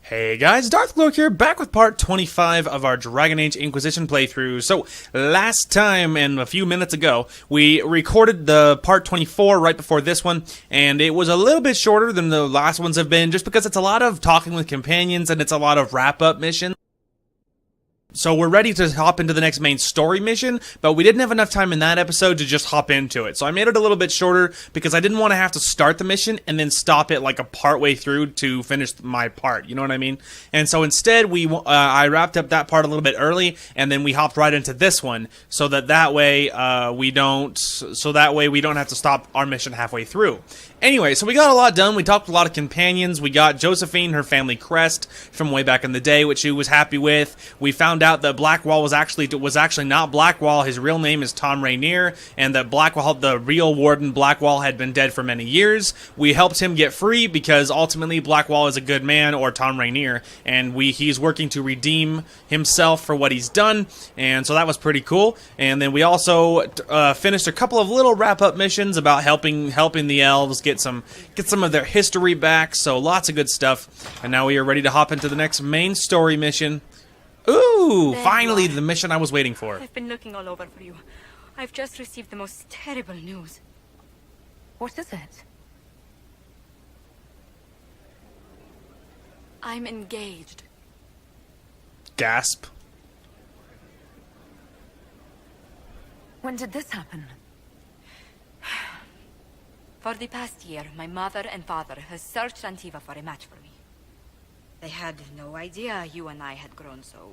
Hey guys, Darth Gloak here, back with part 25 of our Dragon Age Inquisition playthrough. So, last time, and a few minutes ago, we recorded the part 24 right before this one, and it was a little bit shorter than the last ones have been, just because it's a lot of talking with companions, and it's a lot of wrap-up missions. So we're ready to hop into the next main story mission, but we didn't have enough time in that episode to just hop into it. So I made it a little bit shorter because I didn't want to have to start the mission and then stop it like a part way through to finish my part. You know what I mean? And so instead, I wrapped up that part a little bit early, and then we hopped right into this one, so that way we don't have to stop our mission halfway through. Anyway, so we got a lot done. We talked to a lot of companions. We got Josephine her family crest from way back in the day, which she was happy with. We found out that Blackwall was actually not Blackwall. His real name is Tom Rainier, and that Blackwall, the real Warden Blackwall, had been dead for many years. We helped him get free because ultimately Blackwall is a good man, or Tom Rainier, and he's working to redeem himself for what he's done, and so that was pretty cool. And then we also finished a couple of little wrap-up missions about helping the elves get some of their history back, so lots of good stuff. And now we are ready to hop into the next main story mission. Ooh, finally the mission I was waiting for. I've been looking all over for you. I've just received the most terrible news. What is it? I'm engaged. Gasp. When did this happen? For the past year, my mother and father has searched Antiva for a match for me. They had no idea you and I had grown so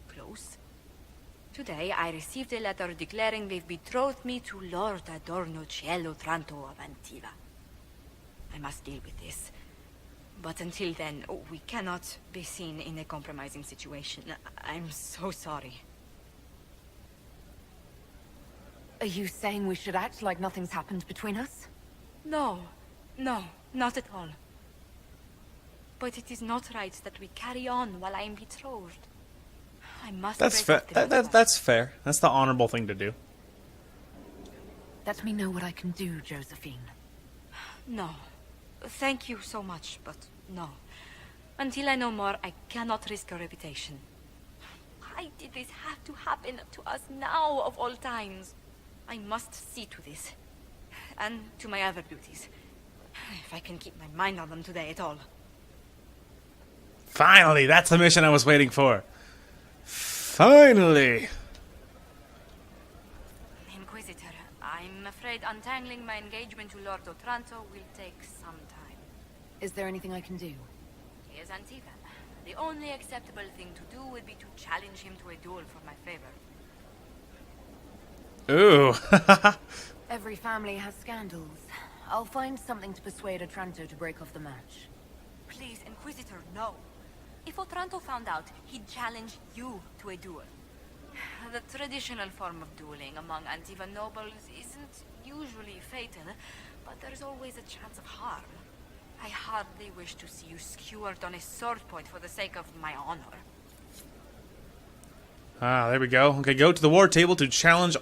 close. Today, I received a letter declaring they've betrothed me to Lord Adorno Cielo Tranto of Antiva. I must deal with this. But until then, we cannot be seen in a compromising situation. I'm so sorry. Are you saying we should act like nothing's happened between us? No, not at all. But it is not right that we carry on while I am betrothed. I must. That's fair. That's fair. That's the honorable thing to do. Let me know what I can do, Josephine. No. Thank you so much, but no. Until I know more, I cannot risk a reputation. Why did this have to happen to us now, of all times? I must see to this. And to my other duties. If I can keep my mind on them today at all. Finally, that's the mission I was waiting for. Finally. Inquisitor, I'm afraid untangling my engagement to Lord Otranto will take some time. Is there anything I can do? He is Antivan. The only acceptable thing to do would be to challenge him to a duel for my favor. Ooh. Every family has scandals. I'll find something to persuade Otranto to break off the match. Please, Inquisitor, no. If Otranto found out, he'd challenge you to a duel. The traditional form of dueling among Antivan nobles isn't usually fatal, but there's always a chance of harm. I hardly wish to see you skewered on a sword point for the sake of my honor. Ah, there we go. Okay, go to the war table to challenge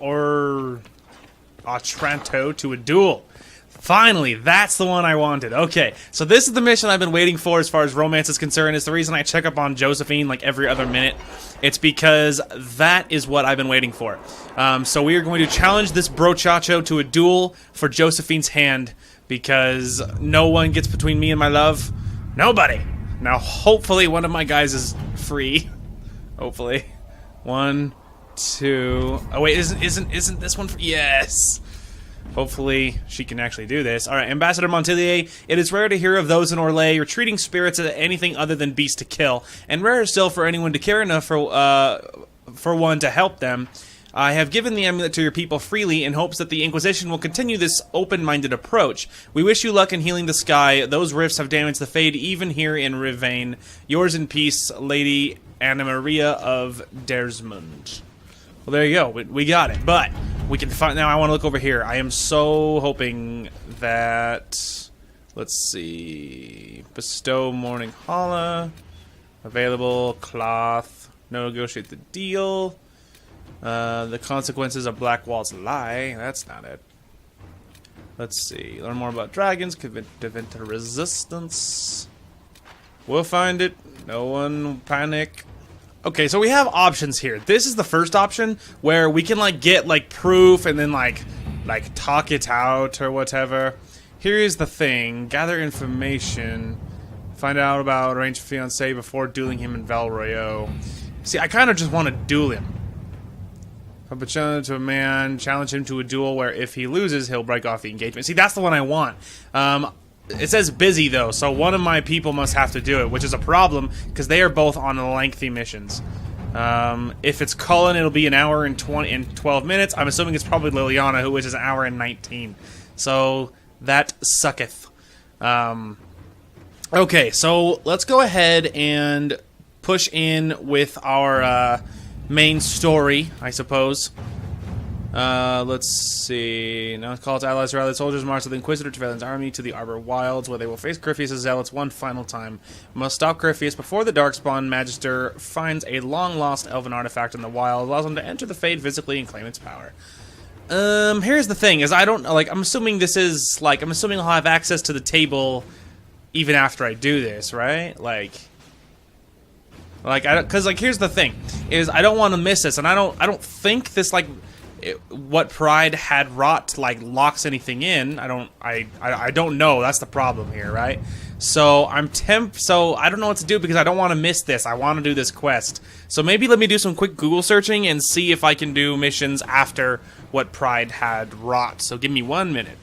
Otranto to a duel. Finally, that's the one I wanted. Okay, so this is the mission I've been waiting for as far as romance is concerned. It's the reason I check up on Josephine like every other minute. It's because that is what I've been waiting for. So we are going to challenge this brochacho to a duel for Josephine's hand, because no one gets between me and my love. Nobody. Now, hopefully one of my guys is free. Hopefully. 1, 2. Oh wait, isn't this one free? Yes. Hopefully she can actually do this. Alright, Ambassador Montilier, it is rare to hear of those in Orlais retreating spirits as anything other than beasts to kill, and rarer still for anyone to care enough for one to help them. I have given the amulet to your people freely in hopes that the Inquisition will continue this open-minded approach. We wish you luck in healing the sky. Those rifts have damaged the Fade even here in Rivain. Yours in peace, Lady Anna Maria of Dersmund. Well, there you go. We got it. But we can find now. I want to look over here. I am so hoping that. Let's see. Bestow Morning Holla. Available cloth. No, negotiate the deal. The consequences of Blackwall's lie. That's not it. Let's see. Learn more about dragons. Prevent resistance. We'll find it. No one panic. Okay, so we have options here. This is the first option where we can like get like proof and then like talk it out or whatever. Here's the thing: gather information, find out about arranged fiancé before dueling him in Val Royeaux. See, I kind of just want to duel him. Pump a challenge to a man, challenge him to a duel where if he loses, he'll break off the engagement. See, that's the one I want. It says busy, though, so one of my people must have to do it, which is a problem, because they are both on lengthy missions. If it's Cullen, it'll be an hour and 12 minutes. I'm assuming it's probably Liliana, who is an hour and 19. So, that sucketh. Okay, so let's go ahead and push in with our main story, I suppose. Let's see. Now call its allies to rally the soldiers, march with the Inquisitor Trevelyan's army to the Arbor Wilds, where they will face Corypheus' zealots one final time. Must stop Corypheus before the Darkspawn Magister finds a long-lost elven artifact in the wild, allows him to enter the Fade physically and claim its power. Here's the thing: is I don't like. I'm assuming this is like. I'm assuming I'll have access to the table even after I do this, right? Like, because here's the thing: is I don't want to miss this, and I don't think this what Pride had wrought locks anything in. I don't know. That's the problem here, right? So so I don't know what to do because I don't want to miss this. I want to do this quest. So maybe let me do some quick Google searching and see if I can do missions after what Pride had wrought. So give me 1 minute.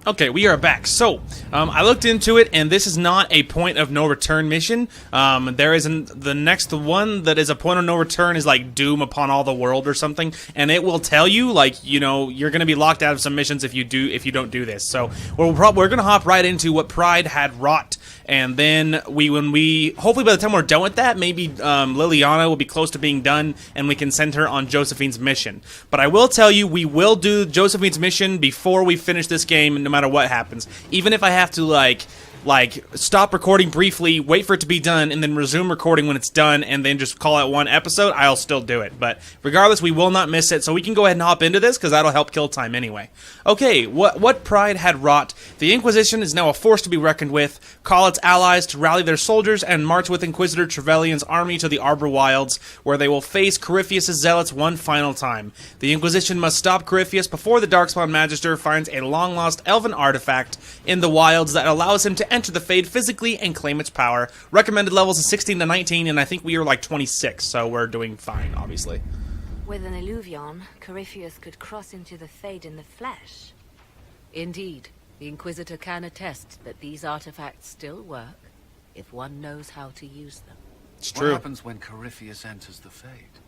Okay, we are back. So, I looked into it, and this is not a point of no return mission. There is the next one that is a point of no return is like doom upon all the world or something, and it will tell you you're going to be locked out of some missions if you don't do this. So we're going to hop right into what Pride had wrought, and then hopefully by the time we're done with that, maybe Liliana will be close to being done, and we can send her on Josephine's mission. But I will tell you, we will do Josephine's mission before we finish this game, no matter what happens. Even if I have to stop recording briefly, wait for it to be done, and then resume recording when it's done, and then just call it one episode, I'll still do it. But regardless, we will not miss it, so we can go ahead and hop into this, because that'll help kill time anyway. Okay, what Pride had wrought. The Inquisition is now a force to be reckoned with. Call its allies to rally their soldiers and march with Inquisitor Trevelyan's army to the Arbor Wilds, where they will face Corypheus' zealots one final time. The Inquisition must stop Corypheus before the Darkspawn Magister finds a long-lost elven artifact in the wilds that allows him to enter the Fade physically and claim its power. Recommended levels of 16 to 19, and I think we are 26, so we're doing fine, obviously. With an Illuvion, Corypheus could cross into the Fade in the flesh. Indeed, the Inquisitor can attest that these artifacts still work if one knows how to use them. It's true. What happens when Corypheus enters the Fade?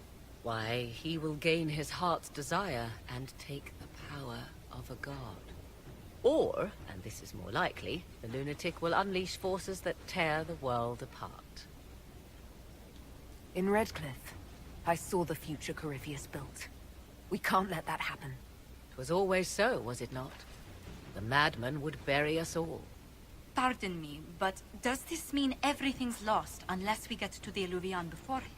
Why, he will gain his heart's desire and take the power of a god. Or, and this is more likely, the lunatic will unleash forces that tear the world apart. In Redcliffe, I saw the future Corypheus built. We can't let that happen. It was always so, was it not? The madman would bury us all. Pardon me, but does this mean everything's lost unless we get to the Illuvion before him?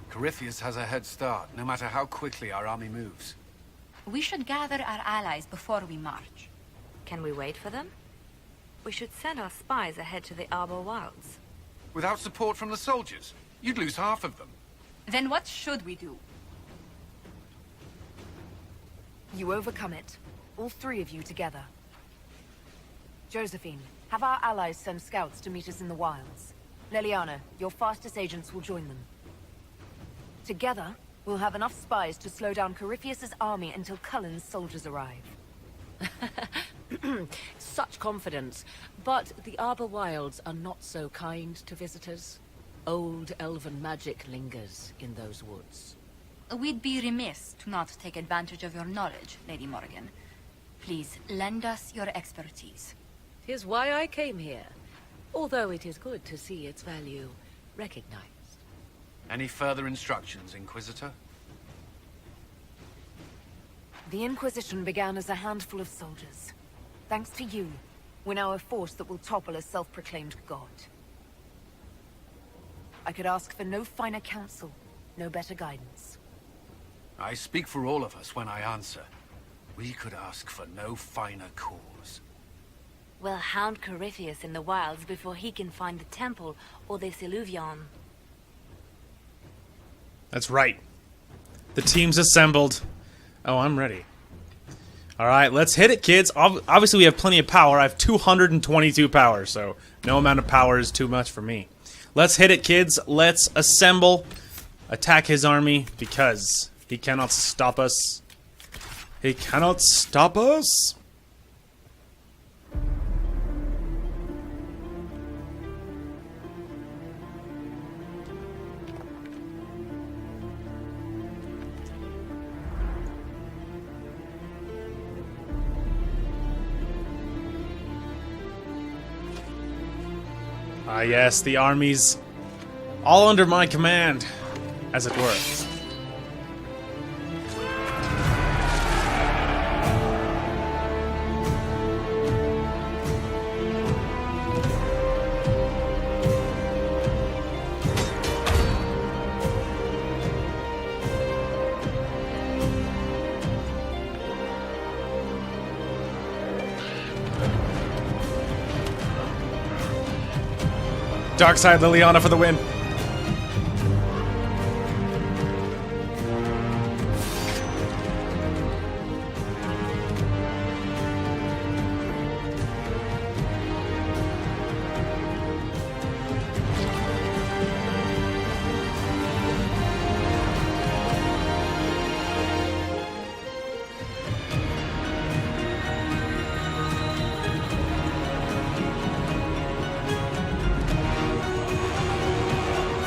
Corypheus has a head start, no matter how quickly our army moves. We should gather our allies before we march. Can we wait for them? We should send our spies ahead to the Arbor Wilds. Without support from the soldiers, you'd lose half of them. Then what should we do? You overcome it. All three of you together. Josephine, have our allies send scouts to meet us in the wilds. Liliana, your fastest agents will join them. Together, we'll have enough spies to slow down Corypheus' army until Cullen's soldiers arrive. Such confidence. But the Arbor Wilds are not so kind to visitors. Old elven magic lingers in those woods. We'd be remiss to not take advantage of your knowledge, Lady Morgan. Please, lend us your expertise. 'Tis why I came here, although it is good to see its value recognized. Any further instructions, Inquisitor? The Inquisition began as a handful of soldiers. Thanks to you, we're now a force that will topple a self-proclaimed god. I could ask for no finer counsel, no better guidance. I speak for all of us when I answer. We could ask for no finer cause. We'll hound Corypheus in the wilds before he can find the temple or this illuvion. That's right. The team's assembled. Oh, I'm ready. Alright, let's hit it, kids. Obviously, we have plenty of power. I have 222 power, so no amount of power is too much for me. Let's hit it, kids. Let's assemble. Attack his army, because he cannot stop us. He cannot stop us. Ah, yes, the armies all under my command, as it were. Dark side Liliana for the win.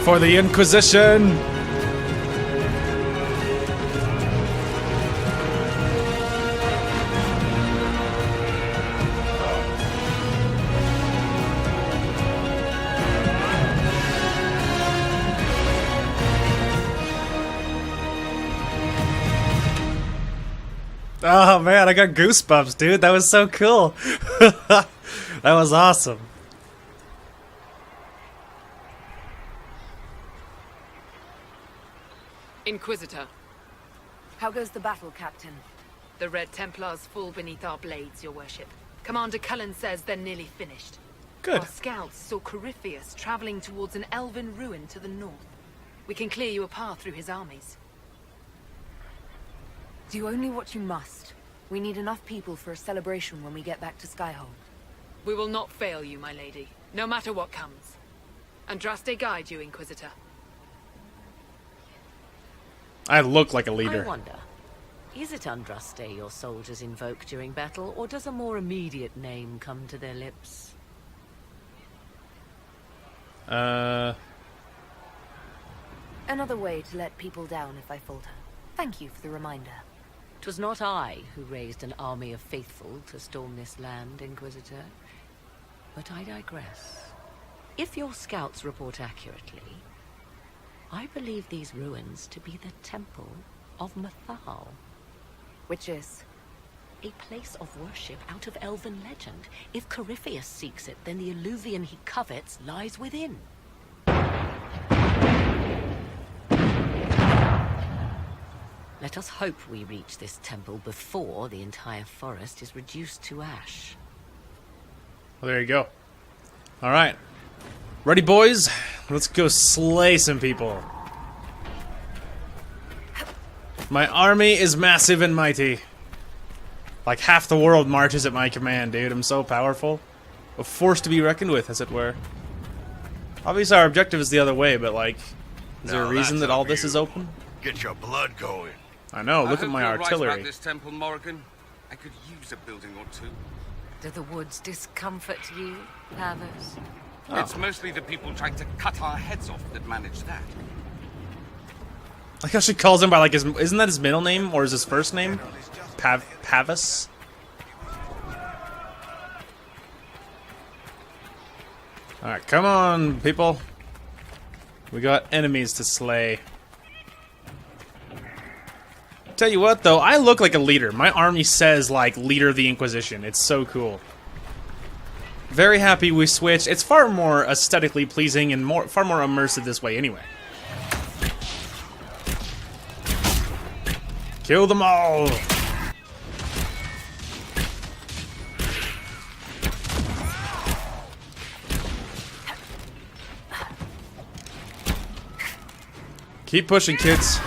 For the Inquisition! Oh man, I got goosebumps, dude. That was so cool. That was awesome. Inquisitor, How goes the battle, Captain? the Red Templars fall beneath our blades, your worship. Commander Cullen says they're nearly finished. Good. Our scouts saw Corypheus traveling towards an elven ruin to the north. We can clear you a path through his armies. Do only what you must. We need enough people for a celebration when we get back to Skyhold. We will not fail you, my lady, no matter what comes. Andraste guide you, Inquisitor. I look like a I leader. wonder, is it Andraste your soldiers invoke during battle, or does a more immediate name come to their lips? Another way to let people down if I falter. Thank you for the reminder. 'Twas not I who raised an army of faithful to storm this land, Inquisitor. But I digress. If your scouts report accurately, I believe these ruins to be the Temple of Mathal. Which is? A place of worship out of elven legend. If Corypheus seeks it, then the illuvion he covets lies within. Let us hope we reach this temple before the entire forest is reduced to ash. Well, there you go. Alright. Ready, boys? Let's go slay some people. My army is massive and mighty. Like half the world marches at my command, dude. I'm so powerful. A force to be reckoned with, as it were. Obviously, our objective is the other way, but like, is there a reason that all this is open? Get your blood going. I know, look I at my hope you're artillery. Right about this temple, Morrigan. I could use a building or two. Do the woods discomfort you, Havers? Oh. It's mostly the people trying to cut our heads off that manage that. Like how she calls him by like his, isn't that his middle name or is his first name? Pavis? Alright, come on, people. We got enemies to slay. Tell you what, though, I look like a leader. My army says, like, leader of the Inquisition. It's so cool. Very happy we switched. It's far more aesthetically pleasing and far more immersive this way anyway. Kill them all! Keep pushing, kids.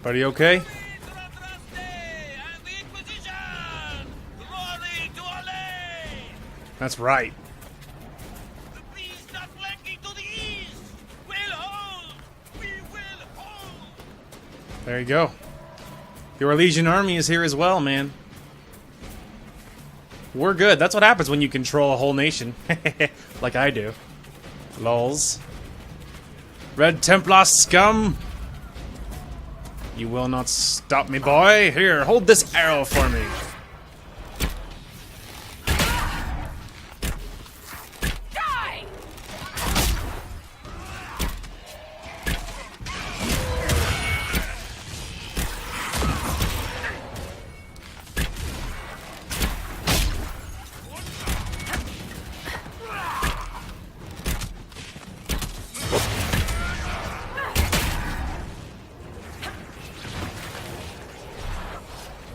Buddy, okay? That's right. There you go. Your Legion army is here as well, man. We're good. That's what happens when you control a whole nation. Like I do. Lols. Red Templar scum! You will not stop me, boy. Here, hold this arrow for me. Die!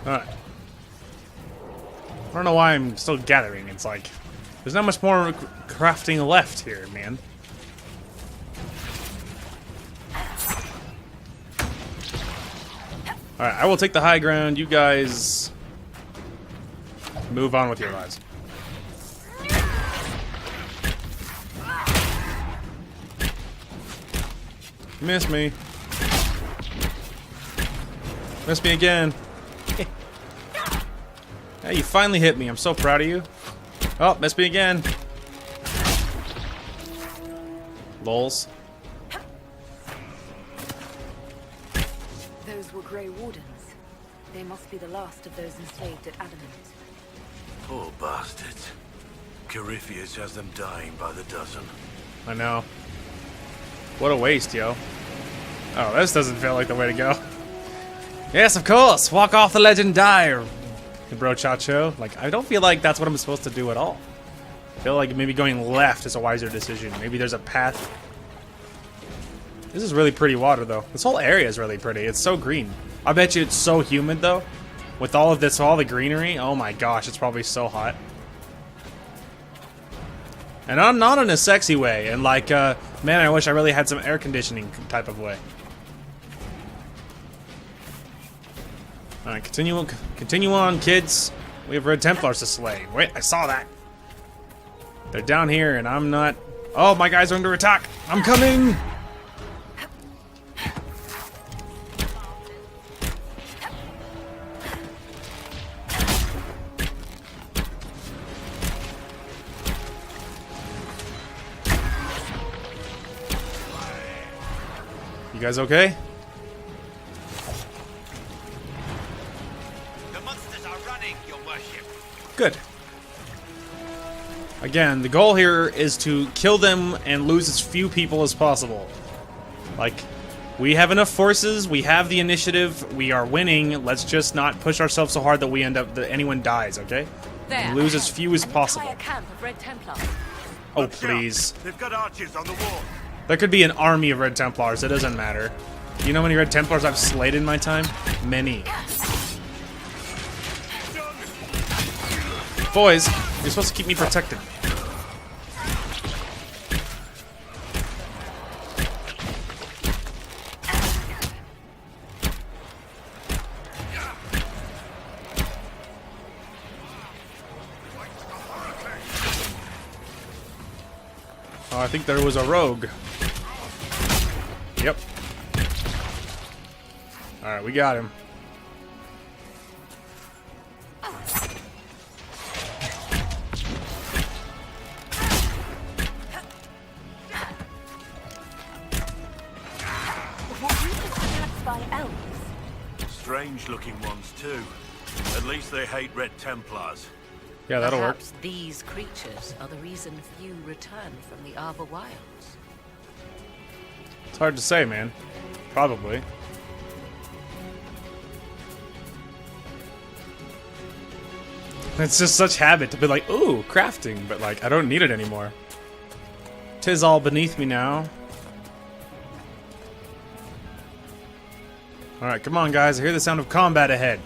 Alright. I don't know why I'm still gathering. It's like, there's not much more crafting left here, man. Alright, I will take the high ground. You guys move on with your lives. Miss me. Miss me again. Hey, you finally hit me. I'm so proud of you. Oh, missed me again. Lols. Those were Grey Wardens. They must be the last of those enslaved at Adamant. Poor bastards. Corypheus has them dying by the dozen. I know. What a waste, yo. Oh, this doesn't feel like the way to go. Yes, of course. Walk off the ledge and die. The brochacho. Like, I don't feel like that's what I'm supposed to do at all. I feel like maybe going left is a wiser decision. Maybe there's a path. This is really pretty water, though. This whole area is really pretty. It's so green. I bet you it's so humid, though. With all of this, all the greenery. Oh my gosh, it's probably so hot. And not in a sexy way. And like, man, I wish I really had some air conditioning type of way. Alright, continue on, kids. We have Red Templars to slay. Wait, I saw that. They're down here, and I'm not... Oh, my guys are under attack. I'm coming! You guys okay? Good. Again, the goal here is to kill them and lose as few people as possible. Like, we have enough forces, we have the initiative, we are winning. Let's just not push ourselves so hard that we end up that anyone dies, okay? There, Lose as few as possible. Entire camp of Red Templars. Oh, please. They've got archers on the wall. There could be an army of Red Templars, it doesn't matter. You know how many Red Templars I've slayed in my time? Many. Boys, you're supposed to keep me protected. Oh, I think there was a rogue. Yep. Alright, we got him. By elves. Strange-looking ones, too. At least they hate Red Templars. Yeah, that'll work. Perhaps these creatures are the reason few return from the Arbor Wilds. It's hard to say, man. Probably. It's just such habit to be like, ooh, crafting, but like, I don't need it anymore. 'Tis all beneath me now. Alright, come on, guys. I hear the sound of combat ahead.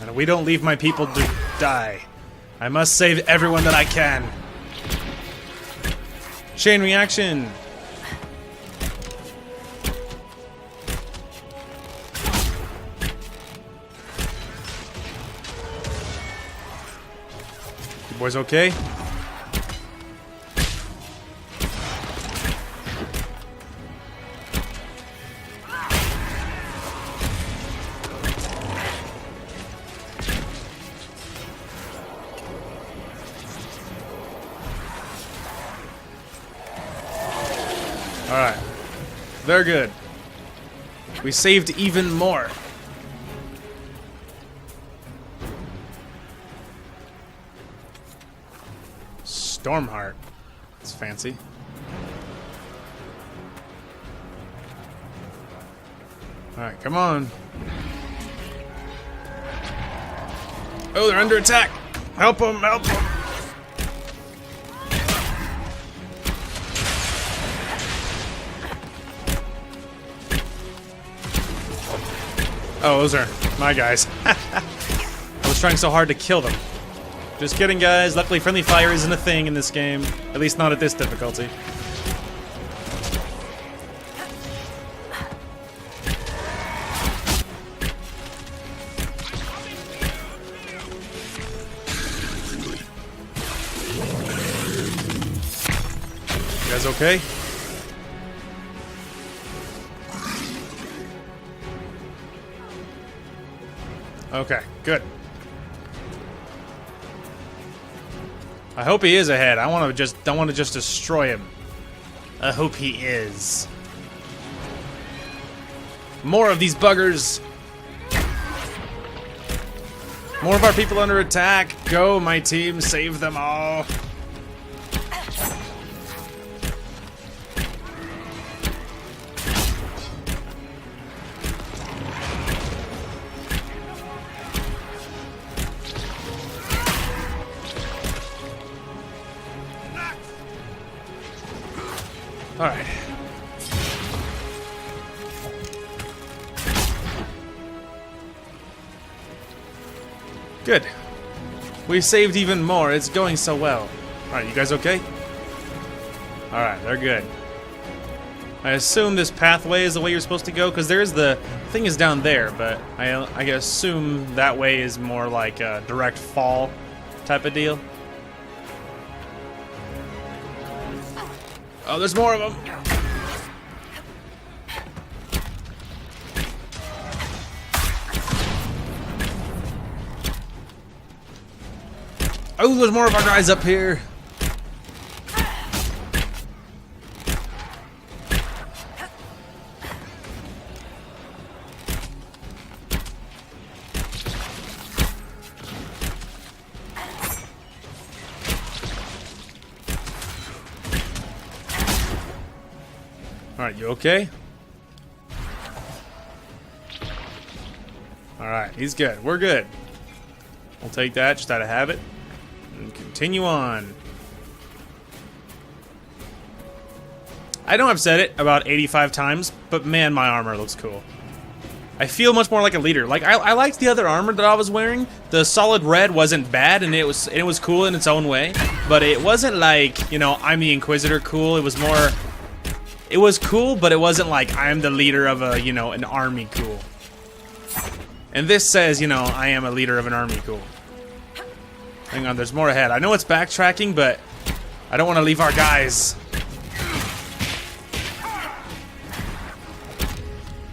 And we don't leave my people to die. I must save everyone that I can. Chain reaction. You boys okay? Alright. They're good. We saved even more. Stormheart. That's fancy. Alright, come on. Oh, they're under attack! Help them, help them! Oh, those are my guys. I was trying so hard to kill them. Just kidding, guys. Luckily, friendly fire isn't a thing in this game. At least not at this difficulty. You guys okay? Okay, good. I hope he is ahead. I want to don't want to just destroy him. I hope he is. More of these buggers. More of our people under attack. Go, my team, save them all. Alright. Good. We saved even more. It's going so well. Alright, you guys okay? Alright, they're good. I assume this pathway is the way you're supposed to go, because there's the thing is down there, but I assume that way is more like a direct fall type of deal. Oh, there's more of them. Oh, there's more of our guys up here. Alright, you okay? Alright, he's good. We're good. We'll take that just out of habit. And continue on. I know I've said it about 85 times, but man, my armor looks cool. I feel much more like a leader. Like, I liked the other armor that I was wearing. The solid red wasn't bad, and it was cool in its own way. But it wasn't like, you know, I'm the Inquisitor cool. It was more... It was cool, but it wasn't like I'm the leader of a, you know, an army cool. And this says, you know, I am a leader of an army cool. Hang on, there's more ahead. I know it's backtracking, but I don't want to leave our guys.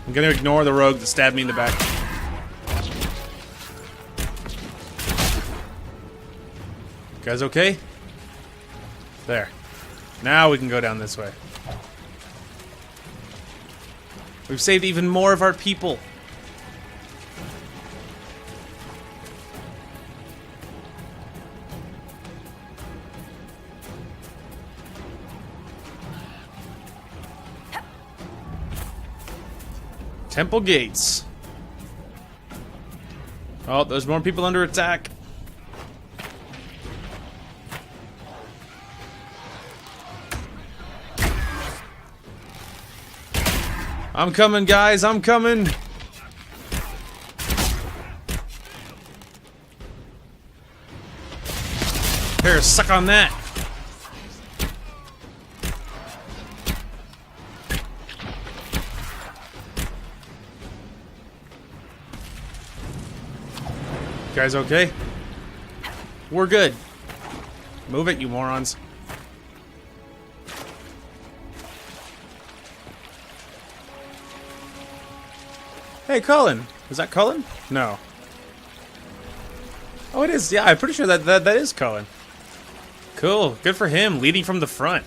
I'm gonna ignore the rogue that stabbed me in the back. You guys okay? There. Now we can go down this way. We've saved even more of our people. Temple gates. Oh, there's more people under attack. I'm coming, guys. I'm coming. Here, suck on that. You guys okay? We're good. Move it, you morons. Hey, Cullen. Is that Cullen? No. Oh, it is. Yeah, I'm pretty sure that is Cullen. Cool. Good for him, leading from the front.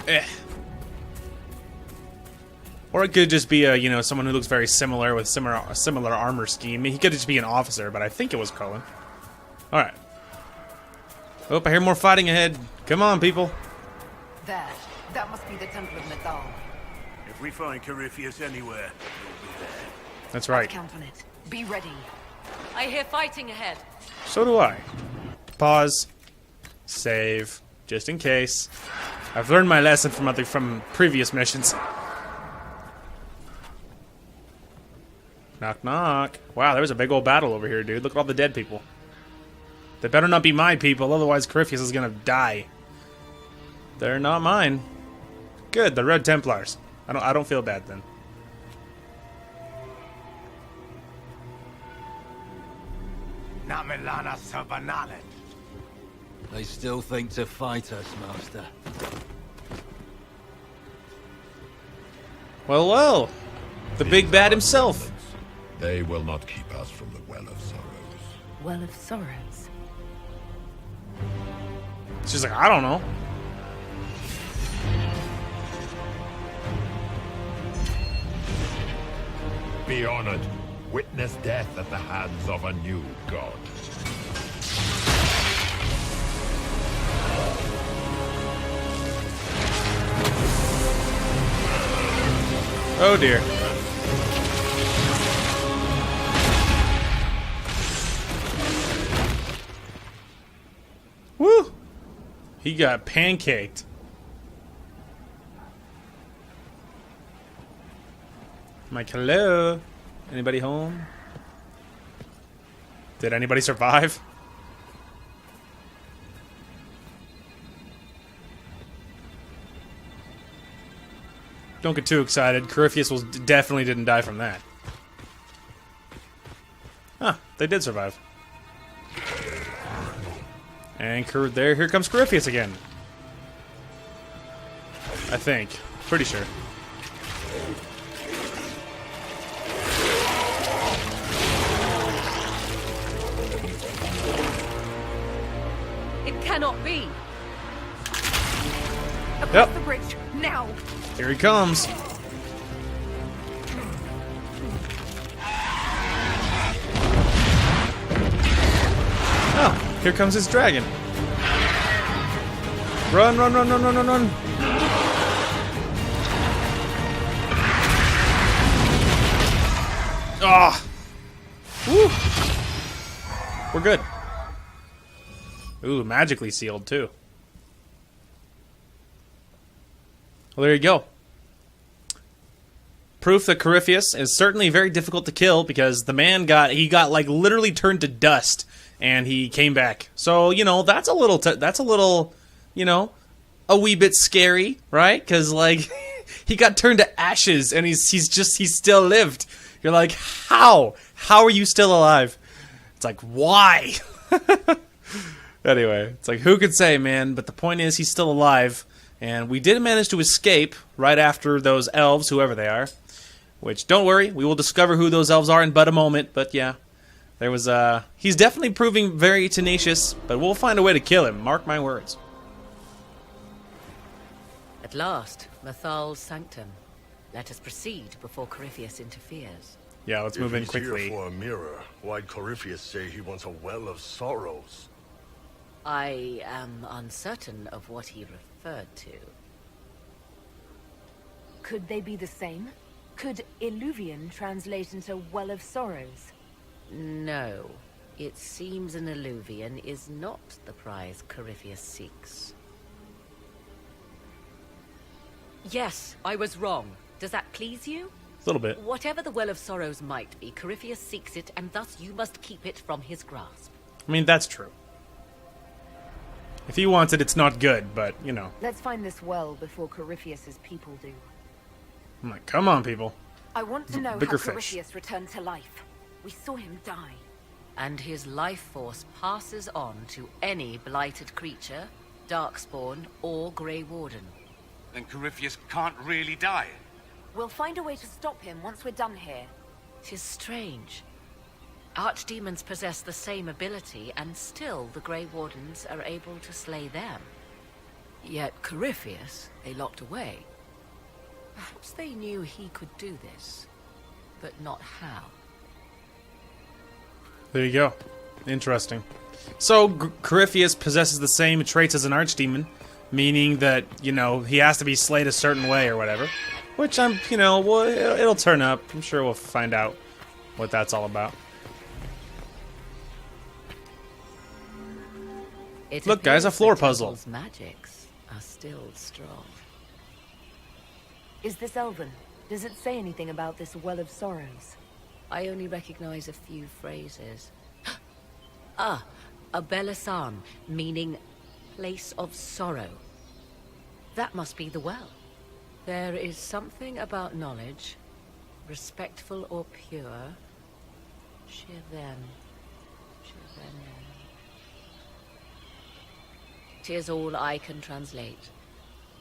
Eh. Or it could just be a, you know, someone who looks very similar with similar armor scheme. He could just be an officer, but I think it was Cullen. All right. Oh, I hear more fighting ahead. Come on, people. There. That must be the Temple of Nathal. If we find Corypheus anywhere, he'll be there. That's right. Count on it. Be ready. I hear fighting ahead. So do I. Pause. Save. Just in case. I've learned my lesson from previous missions. Knock, knock. Wow, there was a big old battle over here, dude. Look at all the dead people. They better not be my people, otherwise Corypheus is gonna die. They're not mine. Good, the Red Templars. I don't feel bad then. They still think to fight us, Master. Well, well. The big bad himself. They will not keep us from the Well of Sorrows. Well of Sorrows. She's like, I don't know. Be honored. Witness death at the hands of a new god. Oh dear. Woo! He got pancaked. Mike, hello? Anybody home? Did anybody survive? Don't get too excited. Corypheus definitely didn't die from that. Huh, they did survive. And here comes Corypheus again. I think. Pretty sure. It cannot be. Across the bridge, now! Here he comes. Oh, here comes his dragon. Run, run, run, run, run, run, run. Ah! Woo! We're good. Ooh, magically sealed too. Well, there you go. Proof that Corypheus is certainly very difficult to kill because the man got like literally turned to dust and he came back. So, you know, that's a little, you know, a wee bit scary, right? Cuz like he got turned to ashes and he's still lived. You're like, "How? How are you still alive?" It's like, "Why?" Anyway, it's like, who could say, man? But the point is he's still alive. And we did manage to escape right after those elves, whoever they are. Which, don't worry, we will discover who those elves are in but a moment. But yeah, there was, he's definitely proving very tenacious, but we'll find a way to kill him, mark my words. At last, Nathal's sanctum. Let us proceed before Corypheus interferes. Yeah, let's move in If quickly. he's here for a mirror, why'd Corypheus say he wants a Well of Sorrows? I am uncertain of what he referred to. Could they be the same? Could Illuvian translate into Well of Sorrows? No. It seems an Illuvian is not the prize Corypheus seeks. Yes, I was wrong. Does that please you? A little bit. Whatever the Well of Sorrows might be, Corypheus seeks it, and thus you must keep it from his grasp. I mean, that's true. If he wants it, it's not good, but, you know. Let's find this well before Corypheus's people do. I'm like, come on, people. I want to know how Bigger fish. Corypheus returned to life. We saw him die. And his life force passes on to any blighted creature, darkspawn, or Grey Warden. Then Corypheus can't really die. We'll find a way to stop him once we're done here. 'Tis strange. Archdemons possess the same ability, and still the Grey Wardens are able to slay them. Yet Corypheus they locked away. Perhaps they knew he could do this, but not how. There you go. Interesting. So, Corypheus possesses the same traits as an archdemon, meaning that, you know, he has to be slayed a certain way or whatever. Which well, it'll turn up. I'm sure we'll find out what that's all about. Look, guys, a floor puzzle. Magics are still strong. Is this Elven? Does it say anything about this Well of Sorrows? I only recognize a few phrases. A Belisan, meaning place of sorrow. That must be the well. There is something about knowledge, respectful or pure. Shiven. 'Tis all I can translate.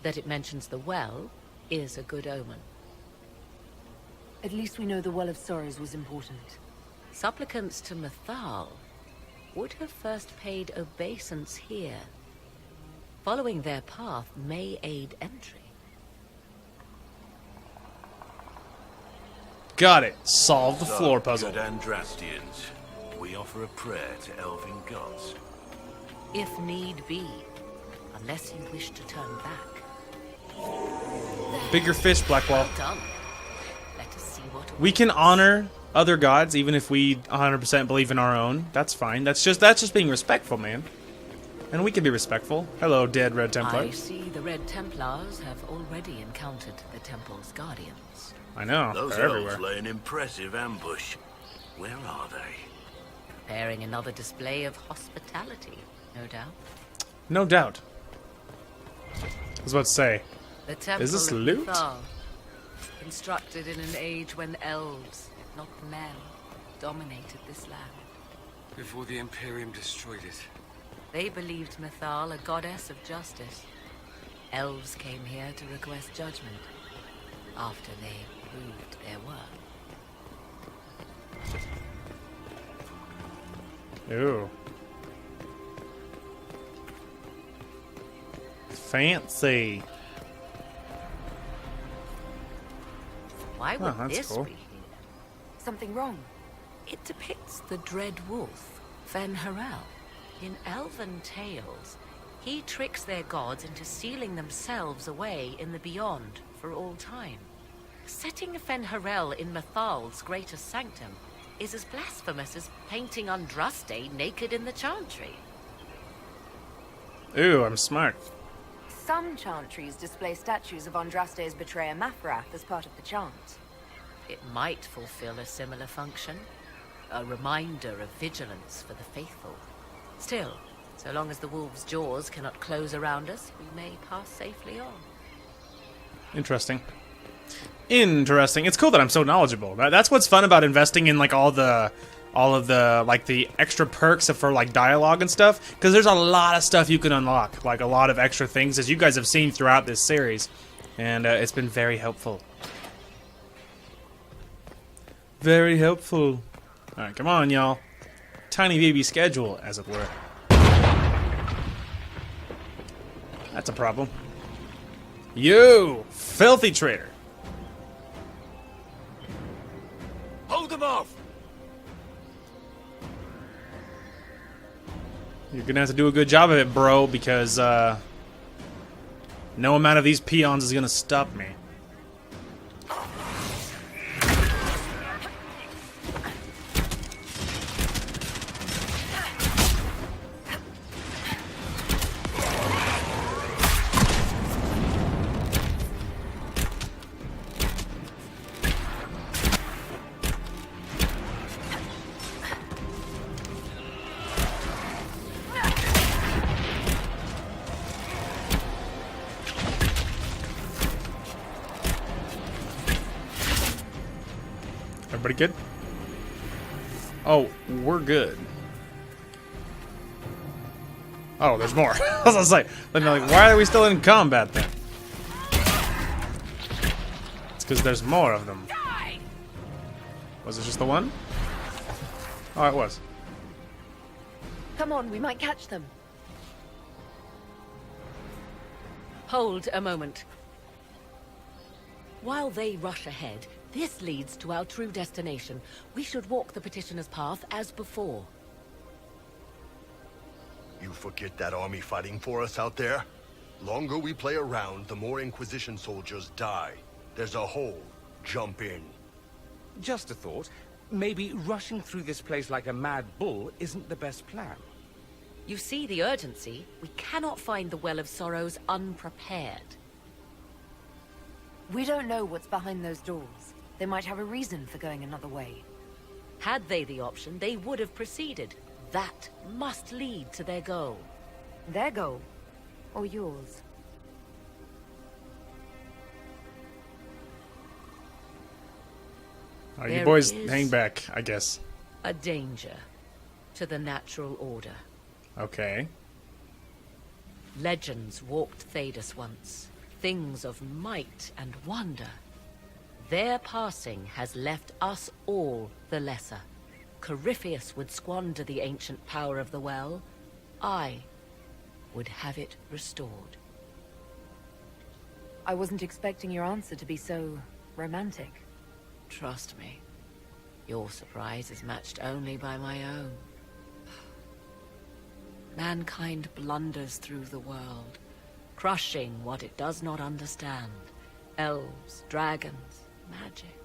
That it mentions the well is a good omen. At least we know the Well of Sorrows was important. Supplicants to Mythal would have first paid obeisance here. Following their path may aid entry. Got it. Solve the floor puzzle. Good Andrastians, we offer a prayer to elven gods. If need be, unless you wish to turn back. Bigger fish, Blackwall. Well done. Let us see what We can honor other gods even if we 100% believe in our own. That's fine. That's just being respectful, man. And we can be respectful. Hello, dead Red Templar. I see the Red Templars have already encountered the temple's guardians. I know. Those They're elves everywhere. lay an impressive ambush. Where are they? Preparing another display of hospitality, no doubt. No doubt. I was about to say, The temple is this of loot? Mythal, constructed in an age when elves, not men, dominated this land. Before the Imperium destroyed it. They believed Mythal a goddess of justice. Elves came here to request judgment after they proved their worth. Ooh. Fancy. Why would that's this cool. be here? Something wrong? It depicts the dread wolf, Fen-Harel. In elven tales, he tricks their gods into sealing themselves away in the beyond for all time. Setting Fen-Harel in Mythal's greatest sanctum is as blasphemous as painting Andraste naked in the chantry. Ooh, I'm smart. Some chantries display statues of Andraste's betrayer Mathrath as part of the chant. It might fulfill a similar function, a reminder of vigilance for the faithful. Still, so long as the wolf's jaws cannot close around us, we may pass safely on. Interesting. Interesting. It's cool that I'm so knowledgeable. That's what's fun about investing in like all of the like the extra perks for like dialogue and stuff, because there's a lot of stuff you can unlock, like a lot of extra things, as you guys have seen throughout this series, and it's been very helpful. Very helpful. All right, come on, y'all. Tiny baby schedule, as it were. That's a problem. You filthy traitor. Hold them off! You're gonna have to do a good job of it, bro, because no amount of these peons is gonna stop me. Everybody good? Oh, we're good. Oh, there's more. I was gonna say, like, why are we still in combat then? It's because there's more of them. Was it just the one? Oh, it was. Come on, we might catch them. Hold a moment. While they rush ahead, this leads to our true destination. We should walk the petitioner's path as before. You forget that army fighting for us out there? Longer we play around, the more Inquisition soldiers die. There's a hole. Jump in. Just a thought. Maybe rushing through this place like a mad bull isn't the best plan. You see the urgency? We cannot find the Well of Sorrows unprepared. We don't know what's behind those doors. They might have a reason for going another way. Had they the option, they would have proceeded. That must lead to their goal. Their goal? Or yours? Oh, you boys hang back, I guess. A danger to the natural order. Okay. Legends walked Thedas once. Things of might and wonder. Their passing has left us all the lesser. Corypheus would squander the ancient power of the well. I would have it restored. I wasn't expecting your answer to be so romantic. Trust me, your surprise is matched only by my own. Mankind blunders through the world, crushing what it does not understand. Elves, dragons, magic.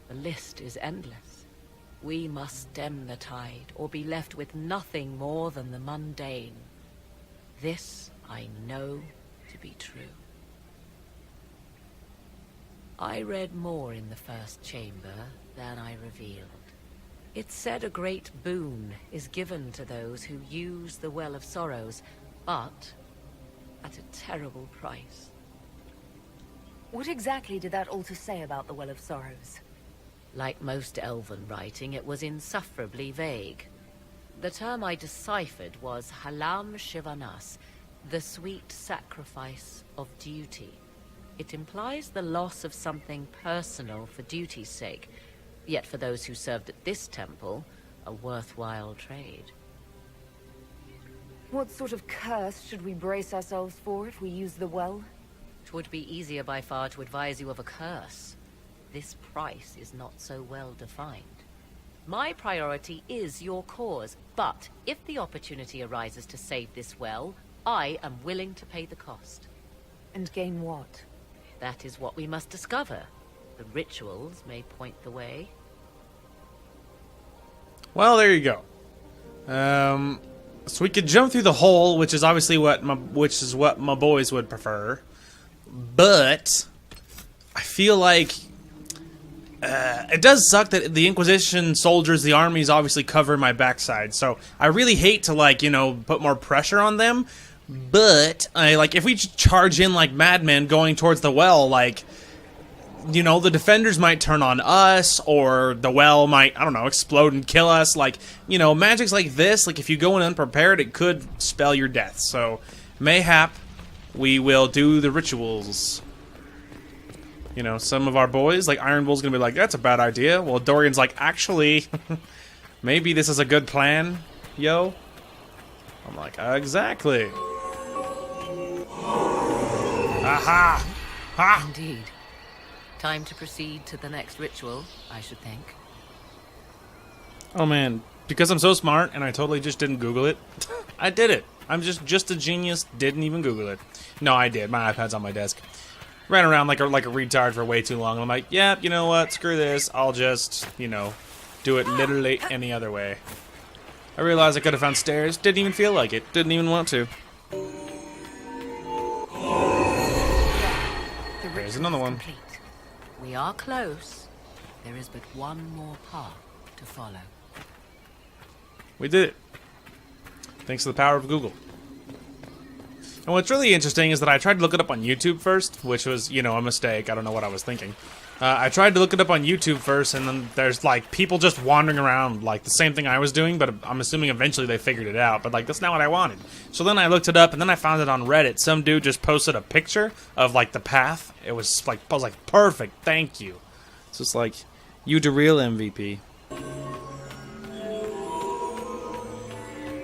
The list is endless. We must stem the tide, or be left with nothing more than the mundane. This I know to be true. I read more in the first chamber than I revealed. It said a great boon is given to those who use the Well of Sorrows, but at a terrible price. What exactly did that altar say about the Well of Sorrows? Like most elven writing, it was insufferably vague. The term I deciphered was Halam Shivanas, the sweet sacrifice of duty. It implies the loss of something personal for duty's sake, yet for those who served at this temple, a worthwhile trade. What sort of curse should we brace ourselves for if we use the well? 'Twould be easier by far to advise you of a curse. This price is not so well defined. My priority is your cause, but if the opportunity arises to save this well, I am willing to pay the cost. And gain what? That is what we must discover. The rituals may point the way. Well, there you go. So we could jump through the hole, which is obviously what my boys would prefer. But I feel like it does suck that the Inquisition soldiers, the armies, obviously cover my backside. So I really hate to, like, you know, put more pressure on them. But if we charge in like madmen going towards the well, like, you know, the defenders might turn on us, or the well might, I don't know, explode and kill us. Like, you know, magics like this, like if you go in unprepared, it could spell your death. So mayhap we will do the rituals. You know, some of our boys, like Iron Bull's gonna be like, that's a bad idea. Well, Dorian's like, actually, maybe this is a good plan, yo. I'm like, exactly. Aha! Ha! Indeed. Time to proceed to the next ritual, I should think. Oh man, because I'm so smart and I totally just didn't Google it, I did it. I'm just a genius, didn't even Google it. No, I did. My iPad's on my desk. Ran around like a retard for way too long. And I'm like, yeah, you know what? Screw this. I'll just, you know, do it literally any other way. I realized I could have found stairs. Didn't even feel like it. Didn't even want to. There's another one. Complete. We are close. There is but one more path to follow. We did it. Thanks to the power of Google. And what's really interesting is that I tried to look it up on YouTube first, which was, you know, a mistake. I don't know what I was thinking. I tried to look it up on YouTube first, and then there's, like, people just wandering around, like, the same thing I was doing, but I'm assuming eventually they figured it out. But, like, that's not what I wanted. So then I looked it up, and then I found it on Reddit. Some dude just posted a picture of, like, the path. It was, like, I was like, perfect, thank you. So it's like, you the real MVP.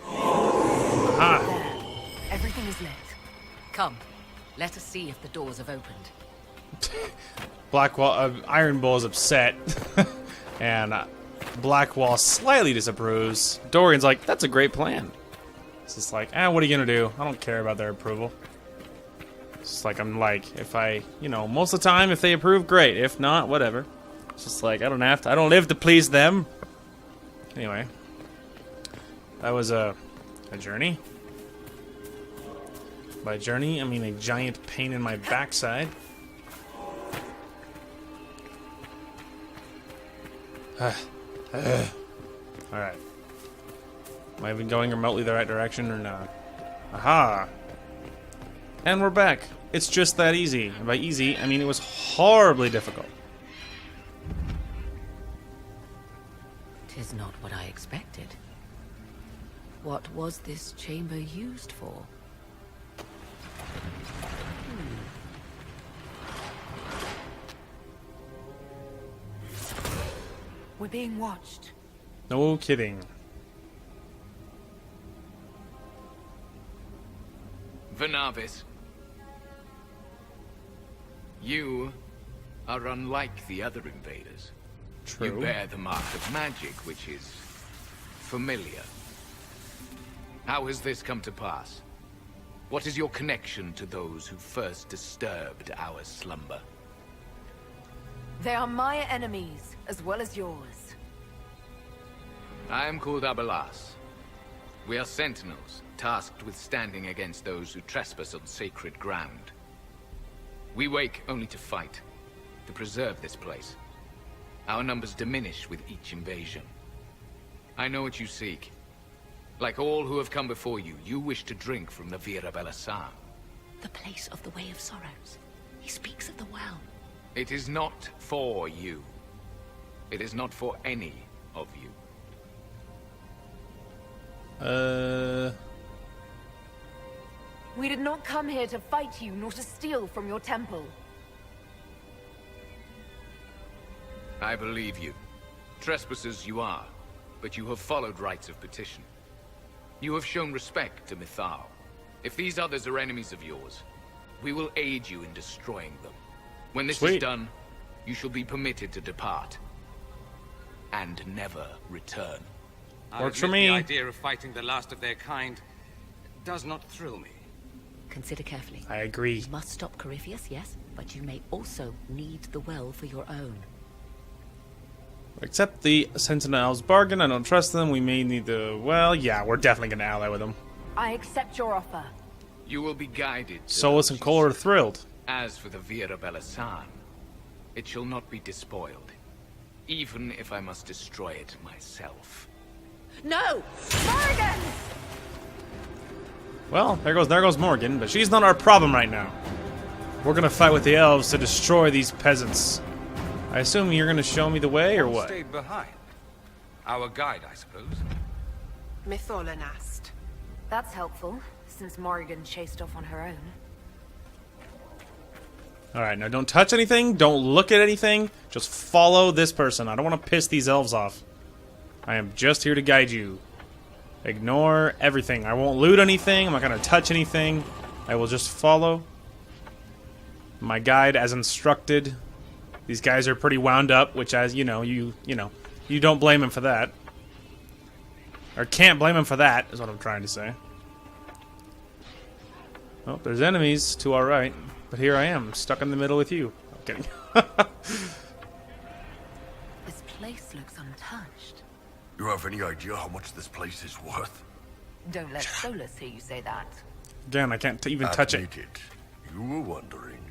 Aha. There. Everything is lit. Come, let us see if the doors have opened. Iron Bull is upset, and Blackwall slightly disapproves. Dorian's like, that's a great plan. It's just like, what are you gonna do? I don't care about their approval. It's just like, I'm like, if I, you know, most of the time, if they approve, great. If not, whatever. It's just like, I don't live to please them. Anyway, that was a journey. By journey, I mean a giant pain in my backside. Alright. Am I even going remotely the right direction or not? Aha! And we're back. It's just that easy. And by easy, I mean it was horribly difficult. 'Tis not what I expected. What was this chamber used for? We're being watched. No kidding. Vernavis. You are unlike the other invaders. True. You bear the mark of magic, which is familiar. How has this come to pass? What is your connection to those who first disturbed our slumber? They are my enemies, as well as yours. I am called Abelas. We are sentinels, tasked with standing against those who trespass on sacred ground. We wake only to fight, to preserve this place. Our numbers diminish with each invasion. I know what you seek. Like all who have come before you, you wish to drink from the Vira Belasar. The place of the Way of Sorrows. He speaks of the well. It is not for you. It is not for any of you. We did not come here to fight you, nor to steal from your temple. I believe you. Trespassers you are, but you have followed rites of petition. You have shown respect to Mythal. If these others are enemies of yours, we will aid you in destroying them. When this is done, you shall be permitted to depart. And never return. Works for me. The idea of fighting the last of their kind does not thrill me. Consider carefully. I agree. You must stop Corypheus, yes, but you may also need the well for your own. Accept the Sentinel's bargain. I don't trust them. We may need the... Well, yeah, we're definitely going to ally with them. I accept your offer. You will be guided. Solus and Cole are thrilled. As for the Vira Belasan, it shall not be despoiled, even if I must destroy it myself. No! Morgan! Well, there goes Morgan, but she's not our problem right now. We're gonna fight with the elves to destroy these peasants. I assume you're gonna show me the way, or what? Stayed behind. Our guide, I suppose. Mytholan asked. That's helpful, since Morrigan chased off on her own. Alright, now don't touch anything, don't look at anything, just follow this person. I don't want to piss these elves off. I am just here to guide you. Ignore everything. I won't loot anything, I'm not going to touch anything. I will just follow my guide as instructed. These guys are pretty wound up, which, as you know, you don't blame him for that. Or can't blame him for that, is what I'm trying to say. Oh, there's enemies to our right. But here I am, stuck in the middle with you. I'm kidding. This place looks untouched. You have any idea how much this place is worth? Don't let Solus hear you say that. Again, I can't even touch it. Admit it. You were wondering.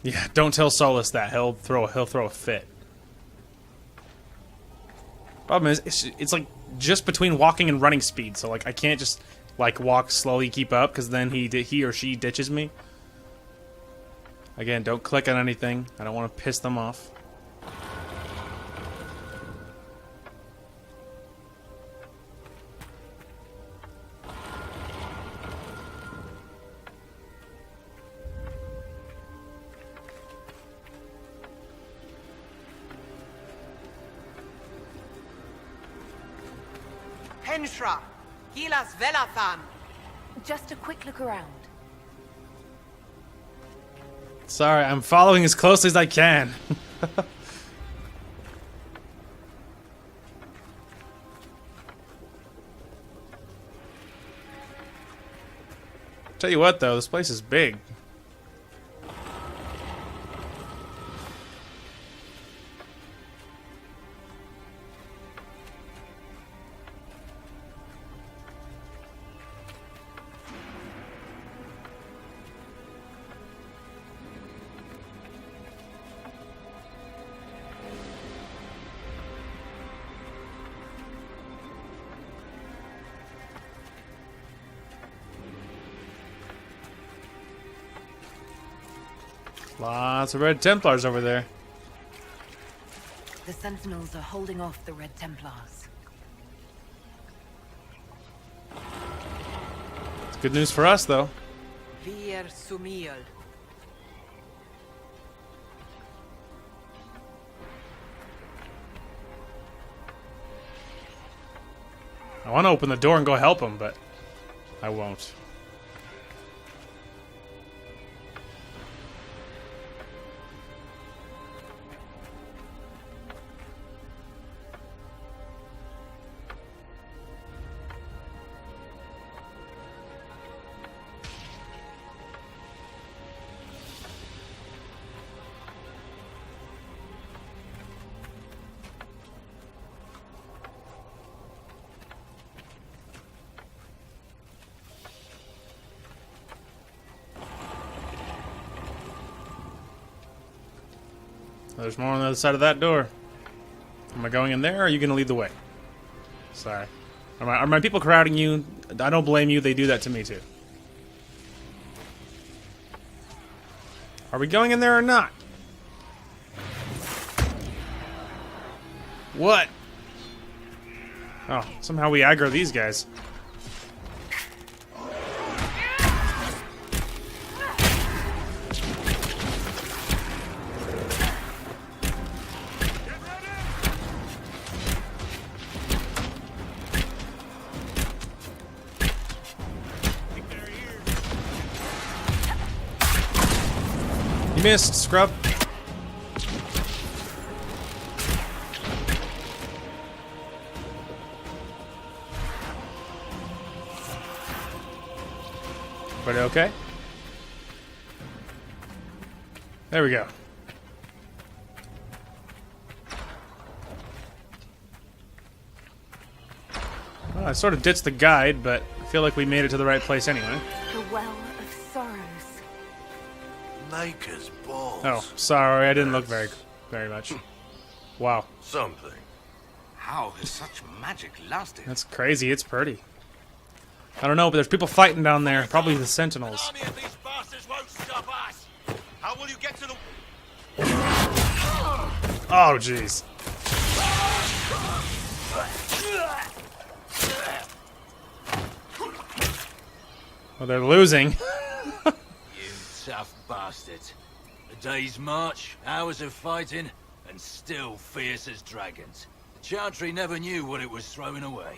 Yeah, don't tell Solus that. He'll throw a fit. Problem is, it's like just between walking and running speed, so like I can't just like walk slowly, keep up, because then he or she ditches me. Again, don't click on anything. I don't want to piss them off. Henshra, Gilas Velathan. Just a quick look around. Sorry, I'm following as closely as I can. Tell you what, though, this place is big. Lots of Red Templars over there. The Sentinels are holding off the Red Templars. It's good news for us, though. Vir Sumiel. I want to open the door and go help them, but I won't. There's more on the other side of that door. Am I going in there, or are you going to lead the way? Sorry. Are my people crowding you? I don't blame you. They do that to me, too. Are we going in there or not? What? Oh, somehow we aggro these guys. Missed, scrub. Everybody okay? There we go. Well, I sort of ditched the guide, but I feel like we made it to the right place anyway. The Well of Sorrows. Maker's balls. Oh, sorry, I didn't look very much. Wow. Something. How has such magic lasted? That's crazy, it's pretty. I don't know, but there's people fighting down there. Probably the Sentinels. Army of these bastards won't stop us. How will you get to the... Oh, jeez. Well, they're losing. You tough bastards. A day's march, hours of fighting, and still fierce as dragons. The Chantry never knew what it was throwing away.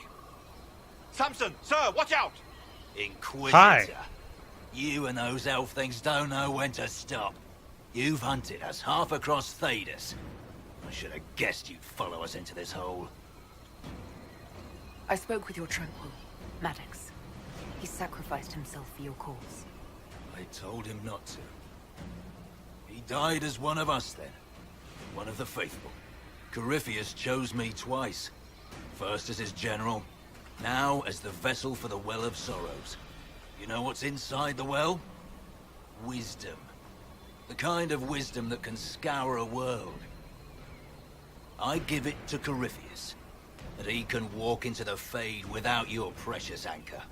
Samson, sir, watch out! Inquisitor. Hi. You and those elf things don't know when to stop. You've hunted us half across Thedas. I should have guessed you'd follow us into this hole. I spoke with your Tranquil, Maddox. He sacrificed himself for your cause. I told him not to. He died as one of us then. One of the faithful. Corypheus chose me twice. First as his general, now as the vessel for the Well of Sorrows. You know what's inside the well? Wisdom. The kind of wisdom that can scour a world. I give it to Corypheus, that he can walk into the Fade without your precious anchor.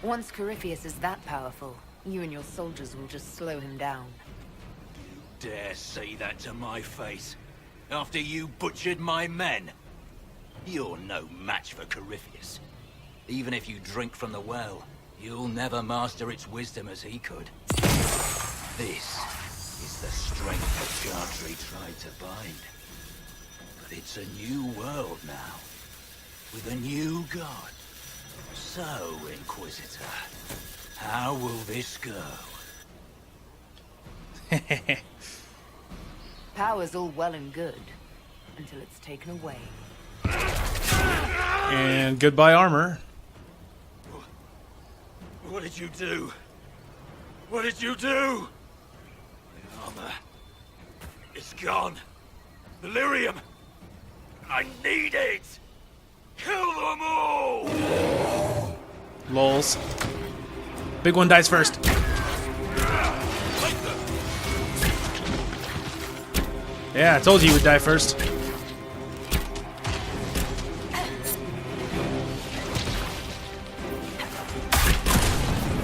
Once Corypheus is that powerful, you and your soldiers will just slow him down. Dare say that to my face, after you butchered my men? You're no match for Corypheus. Even if you drink from the well, you'll never master its wisdom as he could. This is the strength that Chantry tried to bind. But it's a new world now, with a new god. So, Inquisitor, how will this go? Power's all well and good, until it's taken away. And goodbye armor. What did you do? What did you do? The armor. It's gone. The lyrium. I need it. Kill them all! Lols. Big one dies first. Yeah, I told you he would die first.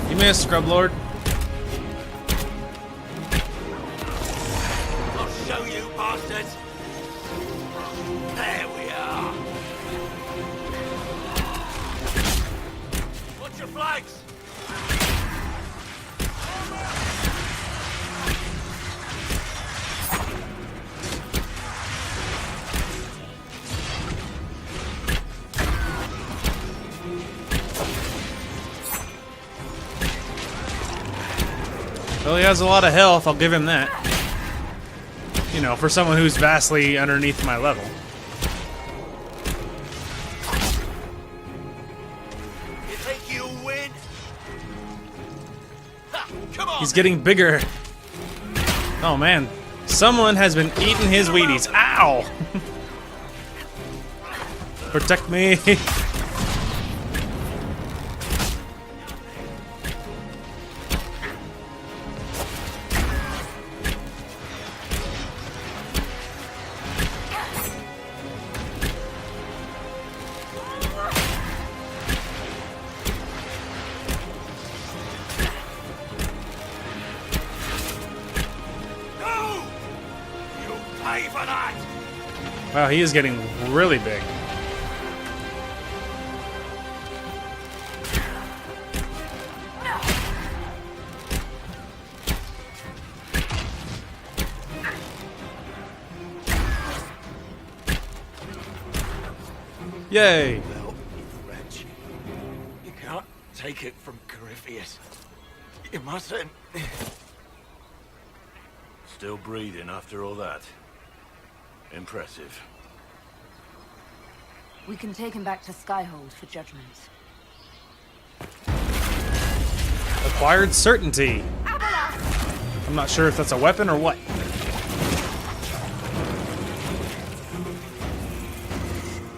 You missed, Scrub Lord. I'll show you, bastards. There we are. Watch your flags. Well, he has a lot of health, I'll give him that. You know, for someone who's vastly underneath my level. You think you'll win? Ha, come on. He's getting bigger. Oh man, someone has been eating his Wheaties. Ow! Protect me. Wow, he is getting really big. Yay! Well, wretch. You can't take it from Corypheus. You mustn't. Still breathing after all that. Impressive. We can take him back to Skyhold for judgment. Acquired certainty. I'm not sure if that's a weapon or what.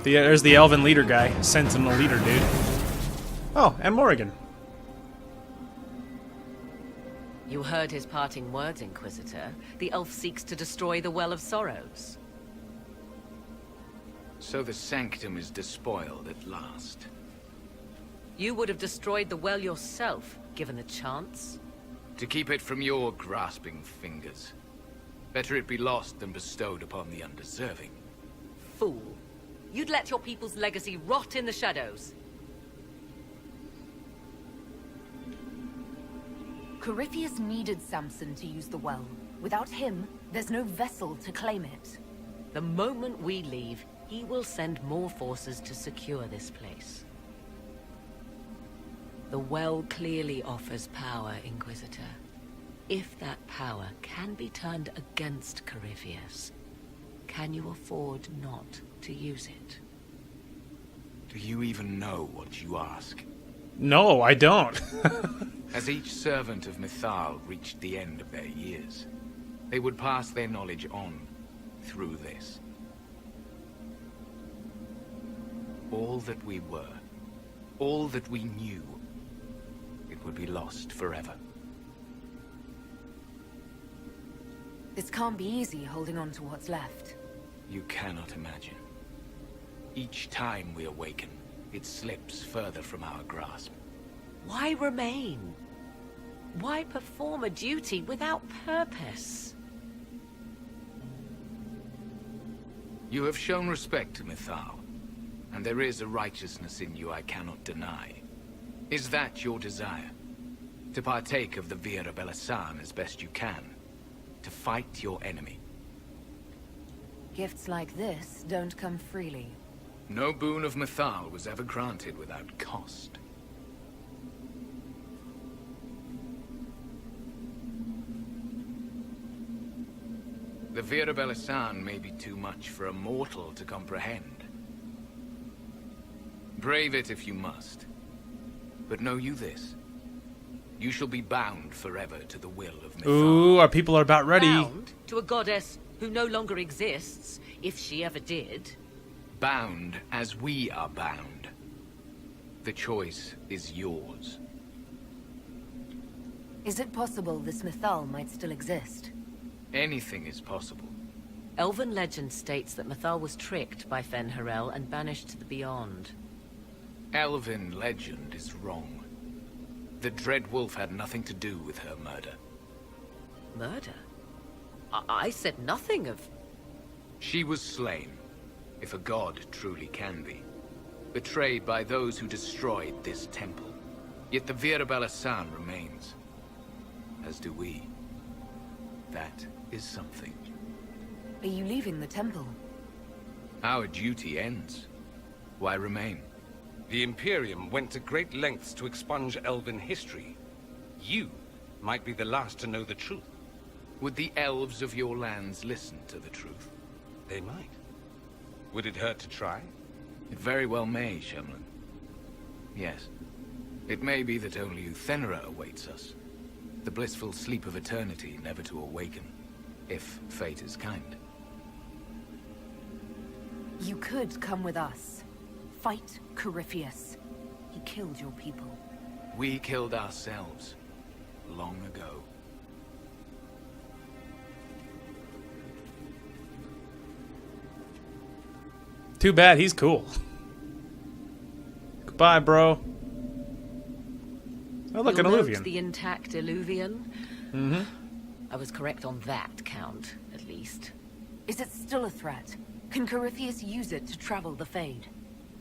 There's the elven leader guy. Sentinel leader dude. Oh, and Morrigan. You heard his parting words, Inquisitor. The elf seeks to destroy the Well of Sorrows. So the Sanctum is despoiled at last. You would have destroyed the well yourself, given the chance. To keep it from your grasping fingers. Better it be lost than bestowed upon the undeserving. Fool. You'd let your people's legacy rot in the shadows. Corypheus needed Samson to use the well. Without him, there's no vessel to claim it. The moment we leave, he will send more forces to secure this place. The well clearly offers power, Inquisitor. If that power can be turned against Corypheus, can you afford not to use it? Do you even know what you ask? No, I don't. As each servant of Mythal reached the end of their years, they would pass their knowledge on through this. All that we were, all that we knew, it would be lost forever. This can't be easy, holding on to what's left. You cannot imagine. Each time we awaken, it slips further from our grasp. Why remain? Why perform a duty without purpose? You have shown respect to Mythal, and there is a righteousness in you I cannot deny. Is that your desire? To partake of the Vira Belasan as best you can? To fight your enemy? Gifts like this don't come freely. No boon of Mythal was ever granted without cost. The Vira Belasan may be too much for a mortal to comprehend. Brave it if you must. But know you this. You shall be bound forever to the will of Mythal. Ooh, our people are about ready. Bound to a goddess who no longer exists, if she ever did. Bound as we are bound. The choice is yours. Is it possible this Mythal might still exist? Anything is possible. Elven legend states that Mythal was tricked by Fen-Harel and banished to the Beyond. Elven legend is wrong. The Dread Wolf had nothing to do with her murder. Murder? I said nothing of... She was slain, if a god truly can be. Betrayed by those who destroyed this temple. Yet the Vira Belasan remains. As do we. That is something. Are you leaving the temple? Our duty ends. Why remain? The Imperium went to great lengths to expunge Elven history. You might be the last to know the truth. Would the elves of your lands listen to the truth? They might. Would it hurt to try? It very well may, Shemlin. Yes. It may be that only Uthenera awaits us. The blissful sleep of eternity, never to awaken, if fate is kind. You could come with us. Fight Corypheus. He killed your people. We killed ourselves, long ago. Too bad he's cool. Goodbye, bro. Oh, look, an You'll note Illuvian. the intact Illuvian. Mm-hmm. I was correct on that count, at least. Is it still a threat? Can Corypheus use it to travel the Fade?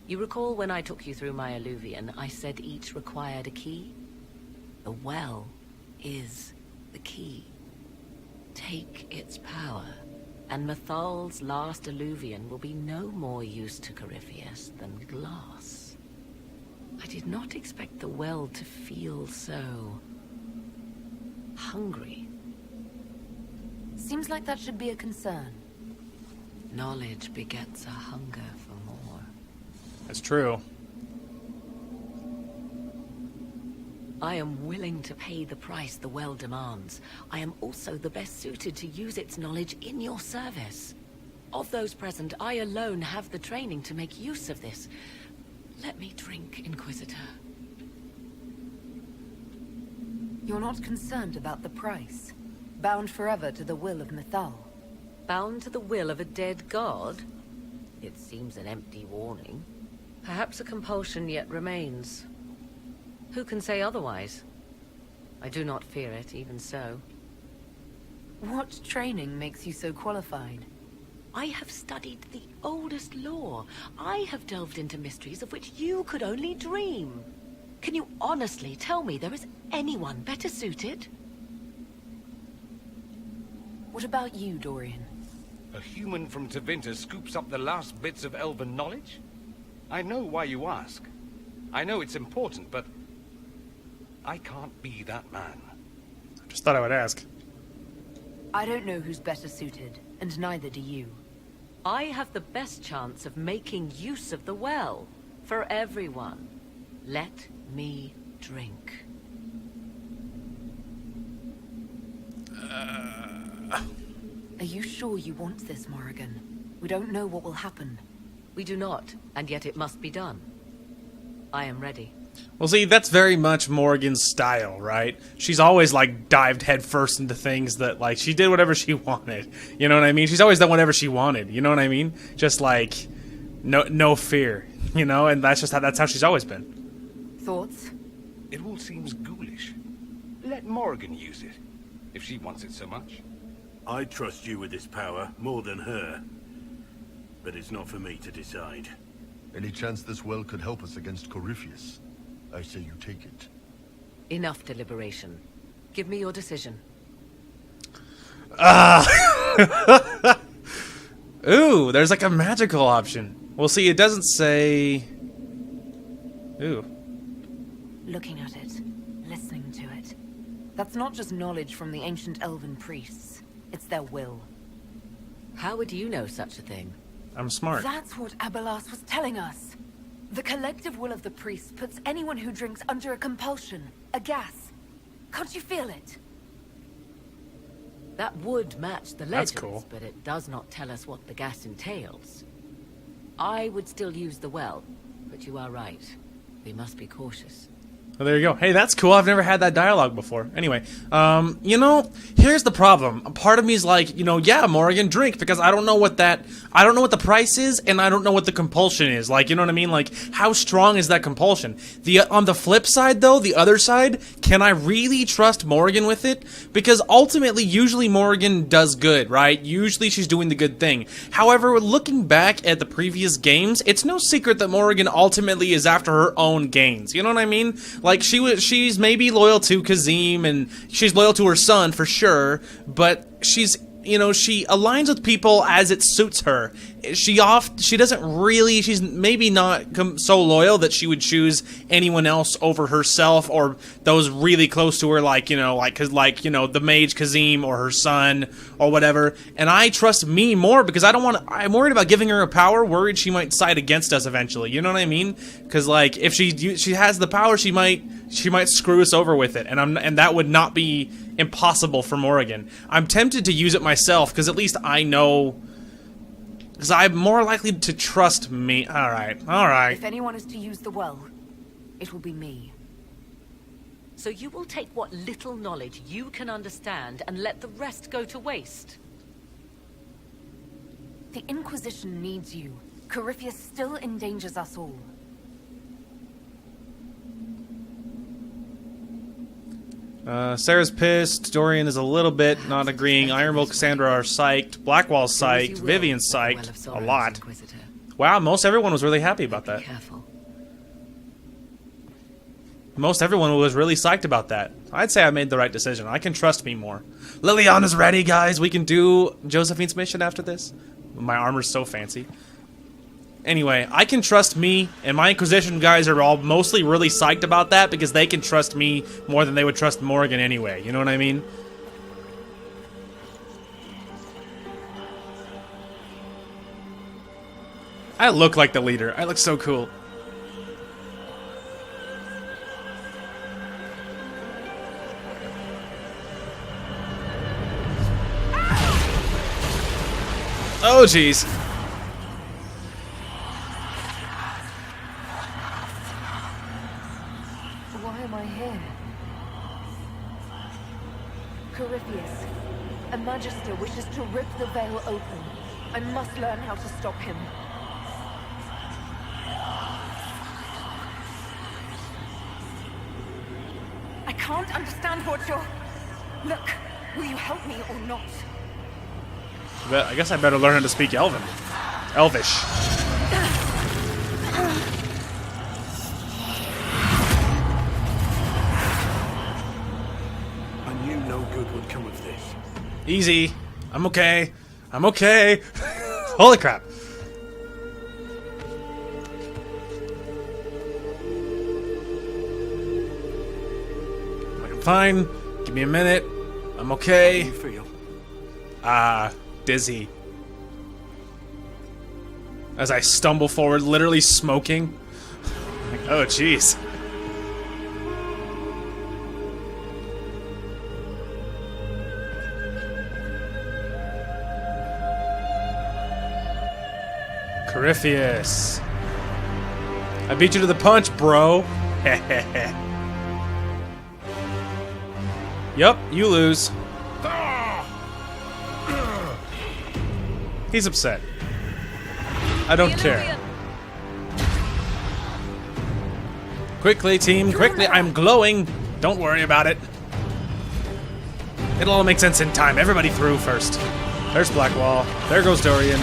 You recall when I took you through my Illuvian, I said each required a key? The well is the key. Take its power, and Mythal's last Illuvian will be no more use to Corypheus than glass. I did not expect the well to feel so... hungry. Seems like that should be a concern. Knowledge begets a hunger for more. That's true. I am willing to pay the price the well demands. I am also the best suited to use its knowledge in your service. Of those present, I alone have the training to make use of this. Let me drink, Inquisitor. You're not concerned about the price? Bound forever to the will of Mythal? Bound to the will of a dead god? It seems an empty warning. Perhaps a compulsion yet remains. Who can say otherwise? I do not fear it, even so. What training makes you so qualified? I have studied the oldest lore. I have delved into mysteries of which you could only dream. Can you honestly tell me there is anyone better suited? What about you, Dorian? A human from Tevinter scoops up the last bits of Elven knowledge? I know why you ask. I know it's important, but... I can't be that man. Just thought I would ask. I don't know who's better suited, and neither do you. I have the best chance of making use of the well. For everyone. Let me drink. Are you sure you want this, Morrigan? We don't know what will happen. We do not, and yet it must be done. I am ready. Well, see, that's very much Morgan's style, right? She's always, like, dived headfirst into things that, like, she did whatever she wanted. You know what I mean? She's always done whatever she wanted. You know what I mean? Just, like, no fear, you know? And that's how she's always been. Thoughts? It all seems ghoulish. Let Morrigan use it, if she wants it so much. I trust you with this power more than her. But it's not for me to decide. Any chance this well could help us against Corypheus? I say you take it. Enough deliberation. Give me your decision. Ooh, there's like a magical option. Well, see, it doesn't say... Ooh. Looking at it, listening to it. That's not just knowledge from the ancient elven priests. It's their will. How would you know such a thing? I'm smart. That's what Abelas was telling us. The collective will of the priests puts anyone who drinks under a compulsion, a gas. Can't you feel it? That would match the That's legends, cool. but it does not tell us what the gas entails. I would still use the well, but you are right. We must be cautious. Well, there you go. Hey, that's cool. I've never had that dialogue before. Anyway, you know, here's the problem. A part of me is like, you know, yeah, Morrigan, drink, because I don't know what the price is, and I don't know what the compulsion is. Like, you know what I mean? Like, how strong is that compulsion? On the flip side, though, the other side, can I really trust Morrigan with it? Because ultimately, usually Morrigan does good, right? Usually she's doing the good thing. However, looking back at the previous games, it's no secret that Morrigan ultimately is after her own gains. You know what I mean? Like, she's maybe loyal to Kazim, and she's loyal to her son, for sure, but she's, you know, she aligns with people as it suits her. She doesn't really, she's maybe not so loyal that she would choose anyone else over herself or those really close to her, like, you know, like, you know, the mage Kazim or her son or whatever. And I trust me more because I'm worried about giving her a power, worried she might side against us eventually. You know what I mean? Because, like, if she has the power, she might screw us over with it, and that would not be impossible for Morrigan. I'm tempted to use it myself because at least I know, because I'm more likely to trust me. All right. If anyone is to use the well, it will be me. So you will take what little knowledge you can understand and let the rest go to waste? The Inquisition needs you. Corypheus still endangers us all. Sarah's pissed. Dorian is a little bit not agreeing. Ironbolt, Cassandra are psyched. Blackwall's psyched. Vivian's psyched. A lot. Wow, most everyone was really happy about that. Most everyone was really psyched about that. I'd say I made the right decision. I can trust me more. Liliana's ready, guys. We can do Josephine's mission after this. My armor's so fancy. Anyway, I can trust me, and my Inquisition guys are all mostly really psyched about that because they can trust me more than they would trust Morrigan anyway. You know what I mean? I look like the leader. I look so cool. Oh, jeez. Why am I here? Corypheus, a Magister wishes to rip the veil open. I must learn how to stop him. I can't understand what you're... Look, will you help me or not? But I guess I better learn how to speak Elvish. I knew no good would come of this. Easy. I'm okay. I'm okay. Holy crap. I'm fine. Give me a minute. I'm okay. How do you feel? Dizzy. As I stumble forward, literally smoking. Like, oh, jeez. Corypheus. I beat you to the punch, bro. Yup, you lose. He's upset. I don't care. Quickly, team, quickly. I'm glowing. Don't worry about it. It'll all make sense in time. Everybody through first. There's Blackwall. There goes Dorian.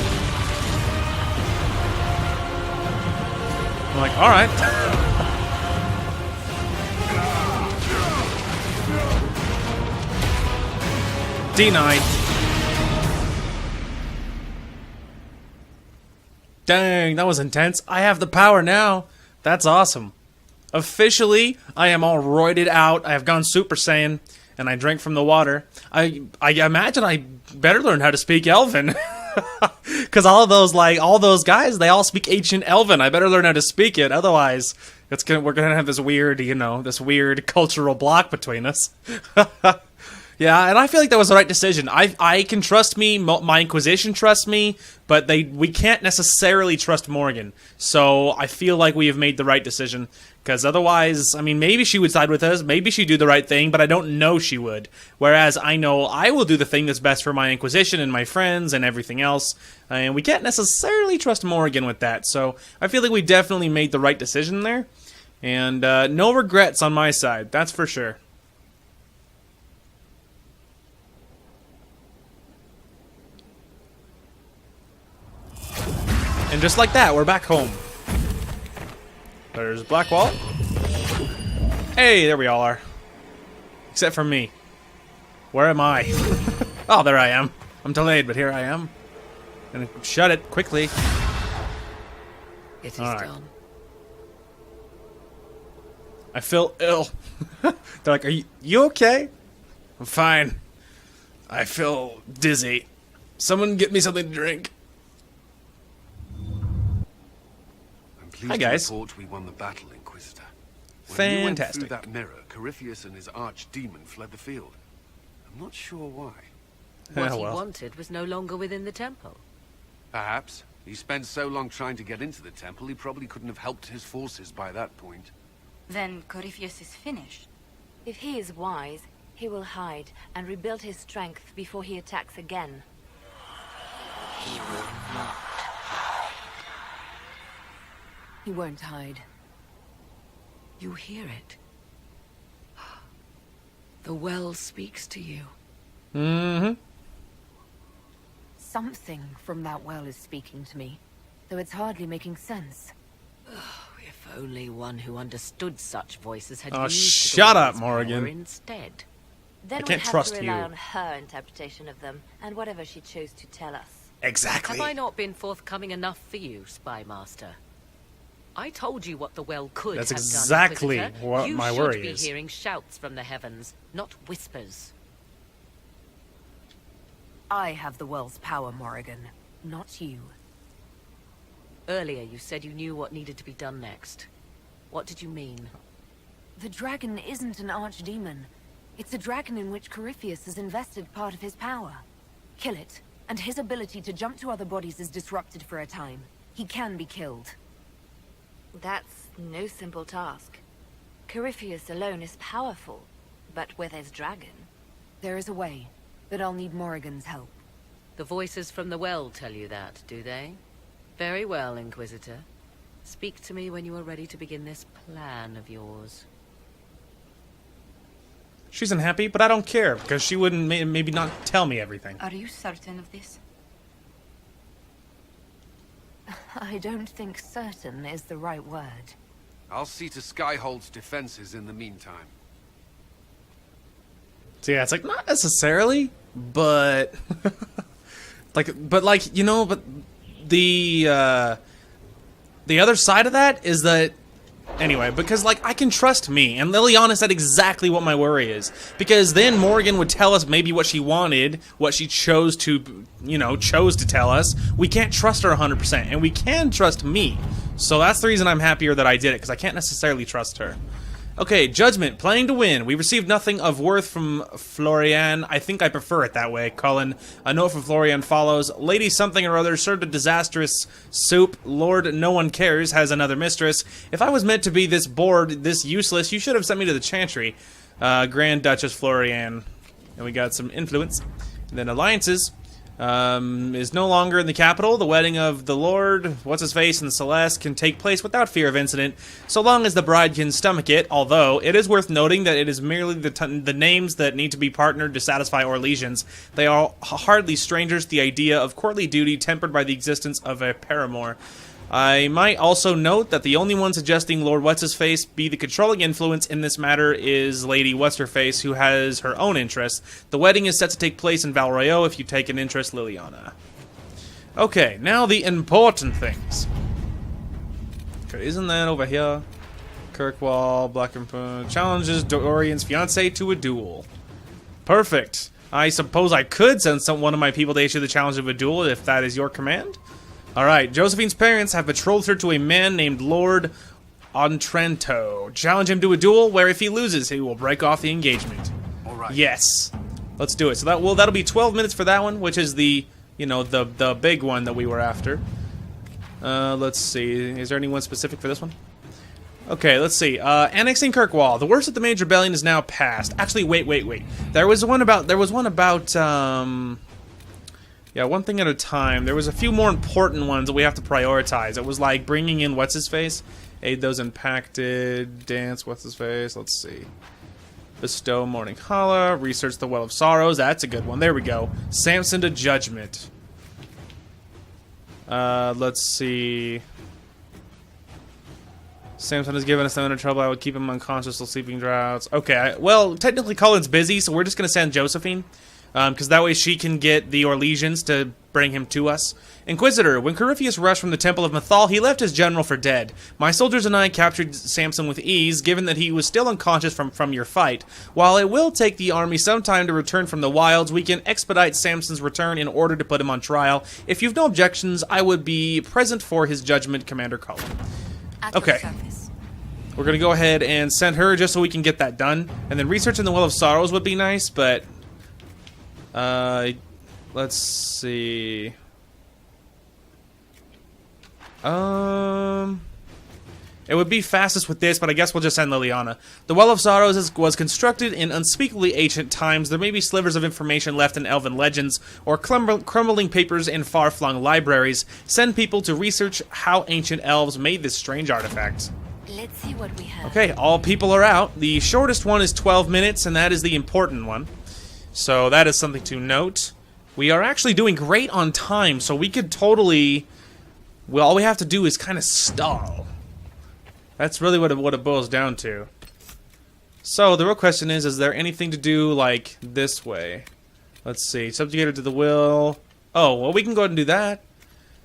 I'm like, alright. Denied. Dang, that was intense. I have the power now. That's awesome. Officially, I am all roided out. I have gone Super Saiyan, and I drank from the water. I imagine I better learn how to speak Elven. Because all those guys, they all speak ancient Elven. I better learn how to speak it. Otherwise, we're gonna have this weird, this weird cultural block between us. Yeah, and I feel like that was the right decision. I can trust me, my Inquisition trusts me, but we can't necessarily trust Morgan. So I feel like we have made the right decision, because otherwise, I mean, maybe she would side with us, maybe she'd do the right thing, but I don't know she would. Whereas I know I will do the thing that's best for my Inquisition and my friends and everything else, and we can't necessarily trust Morgan with that. So I feel like we definitely made the right decision there, and no regrets on my side, that's for sure. And just like that, we're back home. There's Blackwall. Hey, there we all are. Except for me. Where am I? Oh, there I am. I'm delayed, but here I am. Gonna shut it quickly. It is done. I feel ill. They're like, are you okay? I'm fine. I feel dizzy. Someone get me something to drink. Hi guys. We won the battle, Inquisitor. When Fantastic. you went through that mirror, Corypheus and his archdemon fled the field. I'm not sure why. What he wanted was no longer within the temple. Perhaps. He spent so long trying to get into the temple, he probably couldn't have helped his forces by that point. Then Corypheus is finished. If he is wise, he will hide and rebuild his strength before he attacks again. He will not. He won't hide. You hear it. The well speaks to you. Mm-hmm. Something from that well is speaking to me, though it's hardly making sense. If only one who understood such voices had Oh, used shut the up, well's Morgan. power instead. Then I we can't have trust to rely you. on her interpretation of them, and whatever she chose to tell us. Exactly. Have I not been forthcoming enough for you, Spy Master? I told you what the well could That's have exactly done, Inquisitor. what my worry You should is. be hearing shouts from the heavens, not whispers. I have the well's power, Morrigan, not you. Earlier you said you knew what needed to be done next. What did you mean? The dragon isn't an archdemon. It's a dragon in which Corypheus has invested part of his power. Kill it, and his ability to jump to other bodies is disrupted for a time. He can be killed. That's no simple task. Corypheus alone is powerful, but with his dragon... There is a way, but I'll need Morrigan's help. The voices from the well tell you that, do they? Very well, Inquisitor. Speak to me when you are ready to begin this plan of yours. She's unhappy, but I don't care, because she wouldn't maybe not tell me everything. Are you certain of this? I don't think certain is the right word. I'll see to Skyhold's defenses in the meantime. So yeah, it's like, not necessarily, but... but the other side of that is that... Anyway, because, like, I can trust me, and Liliana said exactly what my worry is. Because then Morgan would tell us maybe what she wanted, what she chose to tell us. We can't trust her 100%, and we can trust me. So that's the reason I'm happier that I did it, because I can't necessarily trust her. Okay, Judgment, playing to win. We received nothing of worth from Florian. I think I prefer it that way, Cullen. A note from Florian follows. Lady something or other served a disastrous soup. Lord no one cares has another mistress. If I was meant to be this bored, this useless, you should have sent me to the Chantry. Grand Duchess Florian. And we got some influence. And then alliances. is no longer in the capital. The wedding of the Lord, What's-His-Face, and Celeste can take place without fear of incident, so long as the bride can stomach it, although it is worth noting that it is merely the names that need to be partnered to satisfy Orlesians. They are hardly strangers to the idea of courtly duty tempered by the existence of a paramour. I might also note that the only one suggesting Lord What's-His-Face be the controlling influence in this matter is Lady What's-Her-Face, who has her own interests. The wedding is set to take place in Val Royeaux if you take an interest, Liliana. Okay, now the important things. Okay, isn't that over here? Kirkwall, Black and challenges Dorian's fiancé to a duel. Perfect. I suppose I could send one of my people to issue the challenge of a duel if that is your command. Alright, Josephine's parents have betrothed her to a man named Lord Ontrento. Challenge him to a duel where if he loses, he will break off the engagement. Alright. Yes. Let's do it. So that'll be 12 minutes for that one, which is the, you know, the big one that we were after. Let's see. Is there anyone specific for this one? Okay, let's see. Annexing Kirkwall. The worst of the Mage Rebellion is now past. Actually, wait. There was one about, yeah, one thing at a time. There was a few more important ones that we have to prioritize. It was like bringing in What's-His-Face, aid those impacted, dance What's-His-Face, let's see. Bestow Morning Holla, research the Well of Sorrows, that's a good one. There we go. Samson to Judgment. Let's see. Samson has given us no trouble. I would keep him unconscious while sleeping draughts. Okay, well, technically Cullen's busy, so we're just going to send Josephine. Because that way she can get the Orlesians to bring him to us. Inquisitor, when Corypheus rushed from the Temple of Mythal, he left his general for dead. My soldiers and I captured Samson with ease, given that he was still unconscious from your fight. While it will take the army some time to return from the wilds, we can expedite Samson's return in order to put him on trial. If you've no objections, I would be present for his judgment, Commander Cullen. Okay. We're going to go ahead and send her just so we can get that done. And then researching the Well of Sorrows would be nice, but... let's see. It would be fastest with this, but I guess we'll just send Liliana. The Well of Sorrows was constructed in unspeakably ancient times. There may be slivers of information left in elven legends, or crumbling papers in far-flung libraries. Send people to research how ancient elves made this strange artifact. Let's see what we have. Okay, all people are out. The shortest one is 12 minutes, and that is the important one. So that is something to note. We are actually doing great on time, so we could totally... Well, all we have to do is kind of stall. That's really what it boils down to. So the real question is there anything to do, like, this way? Let's see. Subjugated to the will. Oh, well, we can go ahead and do that.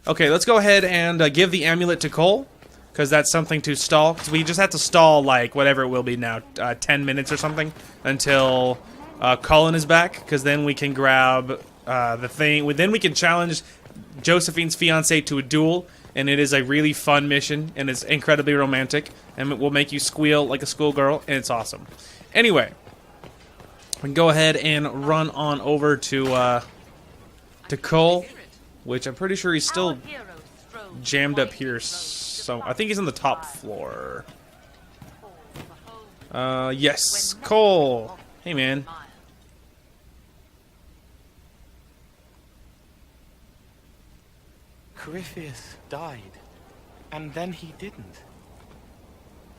Okay, let's go ahead and give the amulet to Cole, because that's something to stall. Because we just have to stall, like, whatever it will be now, 10 minutes or something, until... Cullen is back, because then we can grab the thing. Then we can challenge Josephine's fiance to a duel, and it is a really fun mission, and it's incredibly romantic, and it will make you squeal like a schoolgirl, and it's awesome. Anyway, we can go ahead and run on over to Cole, which I'm pretty sure he's still jammed up here. So I think he's on the top floor. Yes, Cole. Hey, man. Corypheus died, and then he didn't.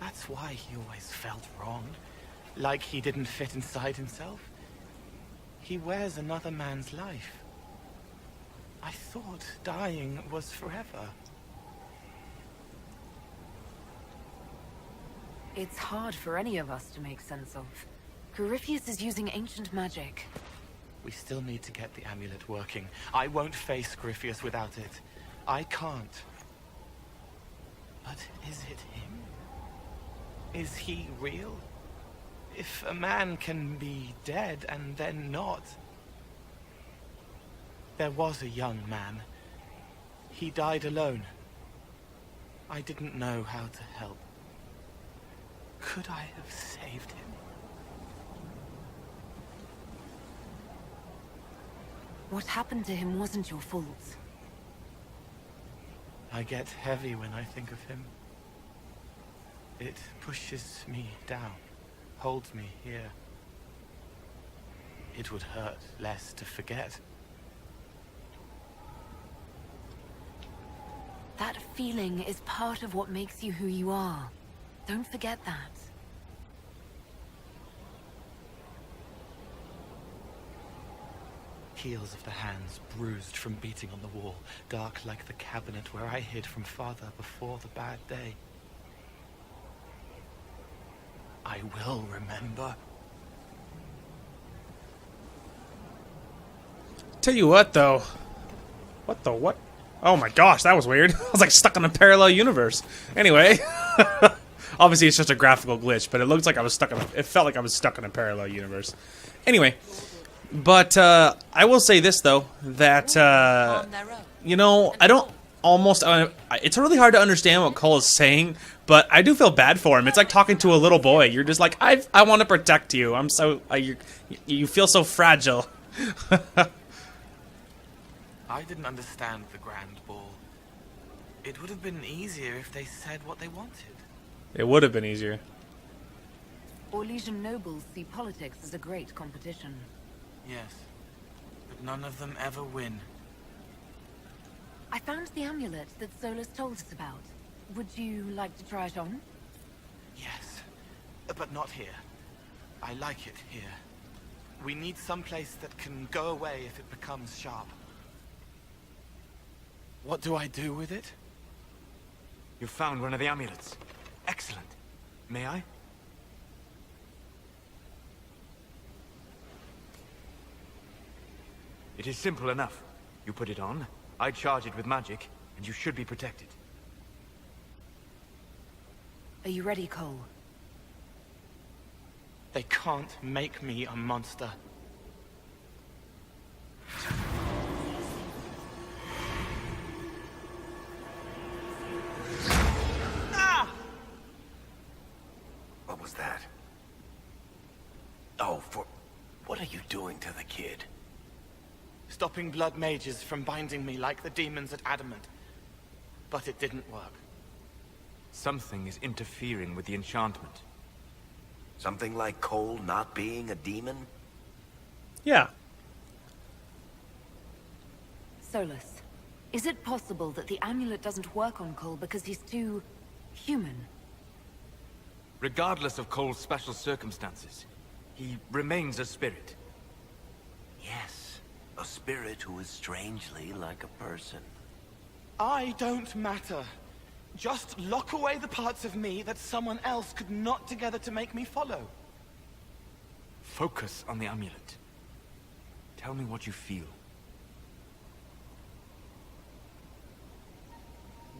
That's why he always felt wrong, like he didn't fit inside himself. He wears another man's life. I thought dying was forever. It's hard for any of us to make sense of. Corypheus is using ancient magic. We still need to get the amulet working. I won't face Corypheus without it. I can't. But is it him? Is he real? If a man can be dead and then not... There was a young man. He died alone. I didn't know how to help. Could I have saved him? What happened to him wasn't your fault. I get heavy when I think of him. It pushes me down, holds me here. It would hurt less to forget. That feeling is part of what makes you who you are. Don't forget that. Heels of the hands bruised from beating on the wall, dark like the cabinet where I hid from Father before the bad day. I will remember. Tell you what, though. What the what? Oh my gosh, that was weird. I was like stuck in a parallel universe. Anyway, obviously it's just a graphical glitch, but it looks like I was stuck in. It felt like I was stuck in a parallel universe. Anyway, but I will say this though, that you know, I don't almost. It's really hard to understand what Cole is saying, but I do feel bad for him. It's like talking to a little boy. You're just like, I want to protect you. I'm so you feel so fragile. I didn't understand the Grand Ball. It would have been easier if they said what they wanted. It would have been easier. Orlesian nobles see politics as a great competition. Yes, but none of them ever win. I found the amulet that Solus told us about. Would you like to try it on? Yes, but not here. I like it here. We need someplace that can go away if it becomes sharp. What do I do with it? You found one of the amulets. Excellent. May I? It is simple enough. You put it on, I charge it with magic, and you should be protected. Are you ready, Cole? They can't make me a monster. What was that? Oh, what are you doing to the kid? Stopping blood mages from binding me like the demons at Adamant. But it didn't work. Something is interfering with the enchantment. Something like Cole not being a demon? Yeah. Solus, is it possible that the amulet doesn't work on Cole because he's too human? Regardless of Cole's special circumstances, he remains a spirit. Yes, a spirit who is strangely like a person. I don't matter. Just lock away the parts of me that someone else could knot together to make me follow. Focus on the amulet. Tell me what you feel.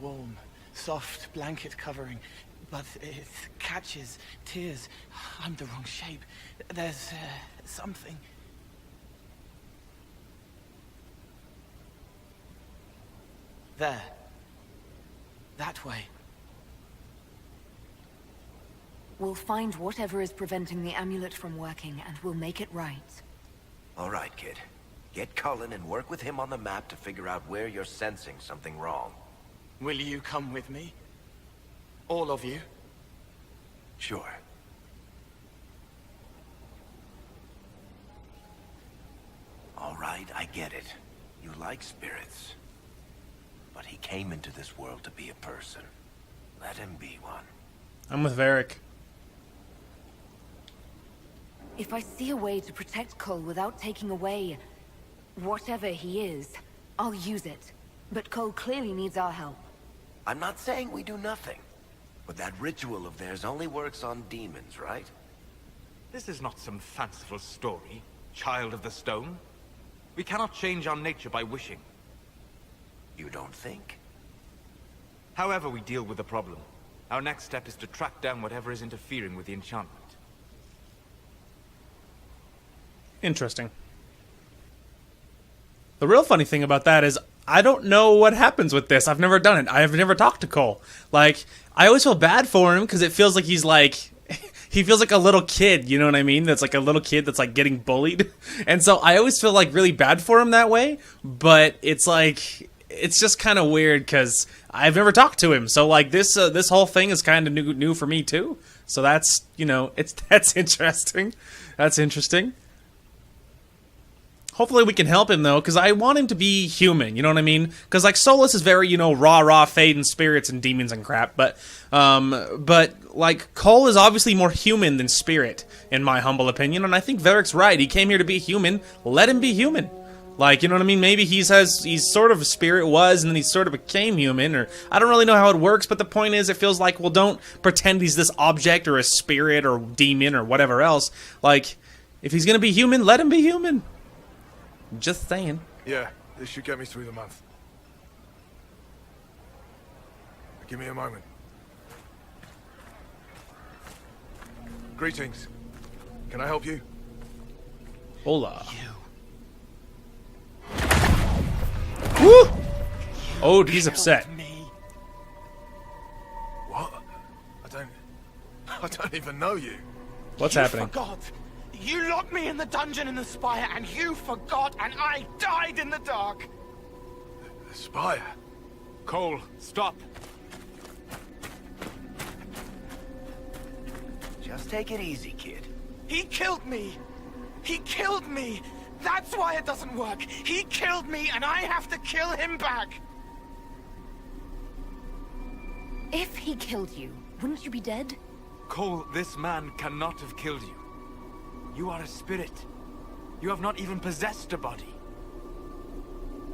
Warm, soft blanket covering, but it catches tears. I'm the wrong shape. There's something. There. That way. We'll find whatever is preventing the amulet from working, and we'll make it right. All right, kid. Get Cullen and work with him on the map to figure out where you're sensing something wrong. Will you come with me? All of you? Sure. All right, I get it. You like spirits. But he came into this world to be a person. Let him be one. I'm with Varric. If I see a way to protect Cole without taking away whatever he is, I'll use it. But Cole clearly needs our help. I'm not saying we do nothing. But that ritual of theirs only works on demons, right? This is not some fanciful story, child of the stone. We cannot change our nature by wishing. You don't think? However we deal with the problem, our next step is to track down whatever is interfering with the enchantment. Interesting. The real funny thing about that is I don't know what happens with this. I've never done it. I've never talked to Cole. Like, I always feel bad for him because it feels like he's like... he feels like a little kid, you know what I mean? That's like a little kid that's like getting bullied. And so I always feel like really bad for him that way. But it's like... it's just kind of weird because I've never talked to him. So like this whole thing is kind of new for me too. So that's, you know, that's interesting. That's interesting. Hopefully we can help him, though, because I want him to be human, you know what I mean? Because, like, Solus is very, you know, rah-rah, fade and spirits and demons and crap, but, like, Cole is obviously more human than spirit, in my humble opinion, and I think Varric's right. He came here to be human. Let him be human. Like, you know what I mean? Maybe he's sort of a spirit was, and then he sort of became human, or I don't really know how it works, but the point is, it feels like, well, don't pretend he's this object or a spirit or demon or whatever else. Like, if he's gonna be human, let him be human. Just saying. Yeah, this should get me through the month. Give me a moment. Greetings. Can I help you? Hola. Woo! Oh, he's upset. What? I don't even know you. What's happening? Forgot. You locked me in the dungeon in the Spire, and you forgot, and I died in the dark. The Spire? Cole, stop. Just take it easy, kid. He killed me. He killed me. That's why it doesn't work. He killed me, and I have to kill him back. If he killed you, wouldn't you be dead? Cole, this man cannot have killed you. You are a spirit. You have not even possessed a body.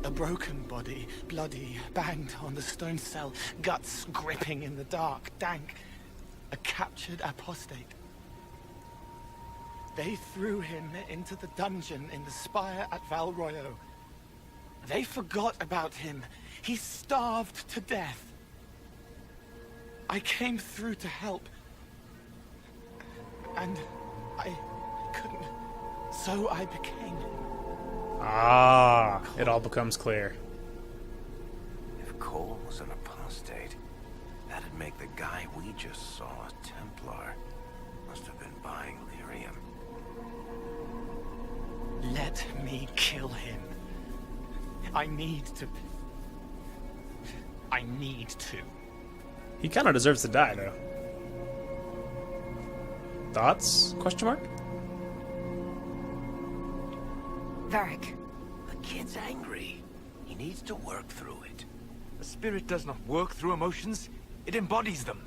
A broken body, bloody, banged on the stone cell, guts gripping in the dark, dank. A captured apostate. They threw him into the dungeon in the Spire at Val Royo. They forgot about him. He starved to death. I came through to help. And I couldn't. So I became. Ah, it all becomes clear. If Cole was an apostate, that'd make the guy we just saw a Templar. Must have been buying lyrium. Let me kill him. I need to. He kind of deserves to die, though. Thoughts? Question mark? Varric. The kid's angry. He needs to work through it. A spirit does not work through emotions. It embodies them.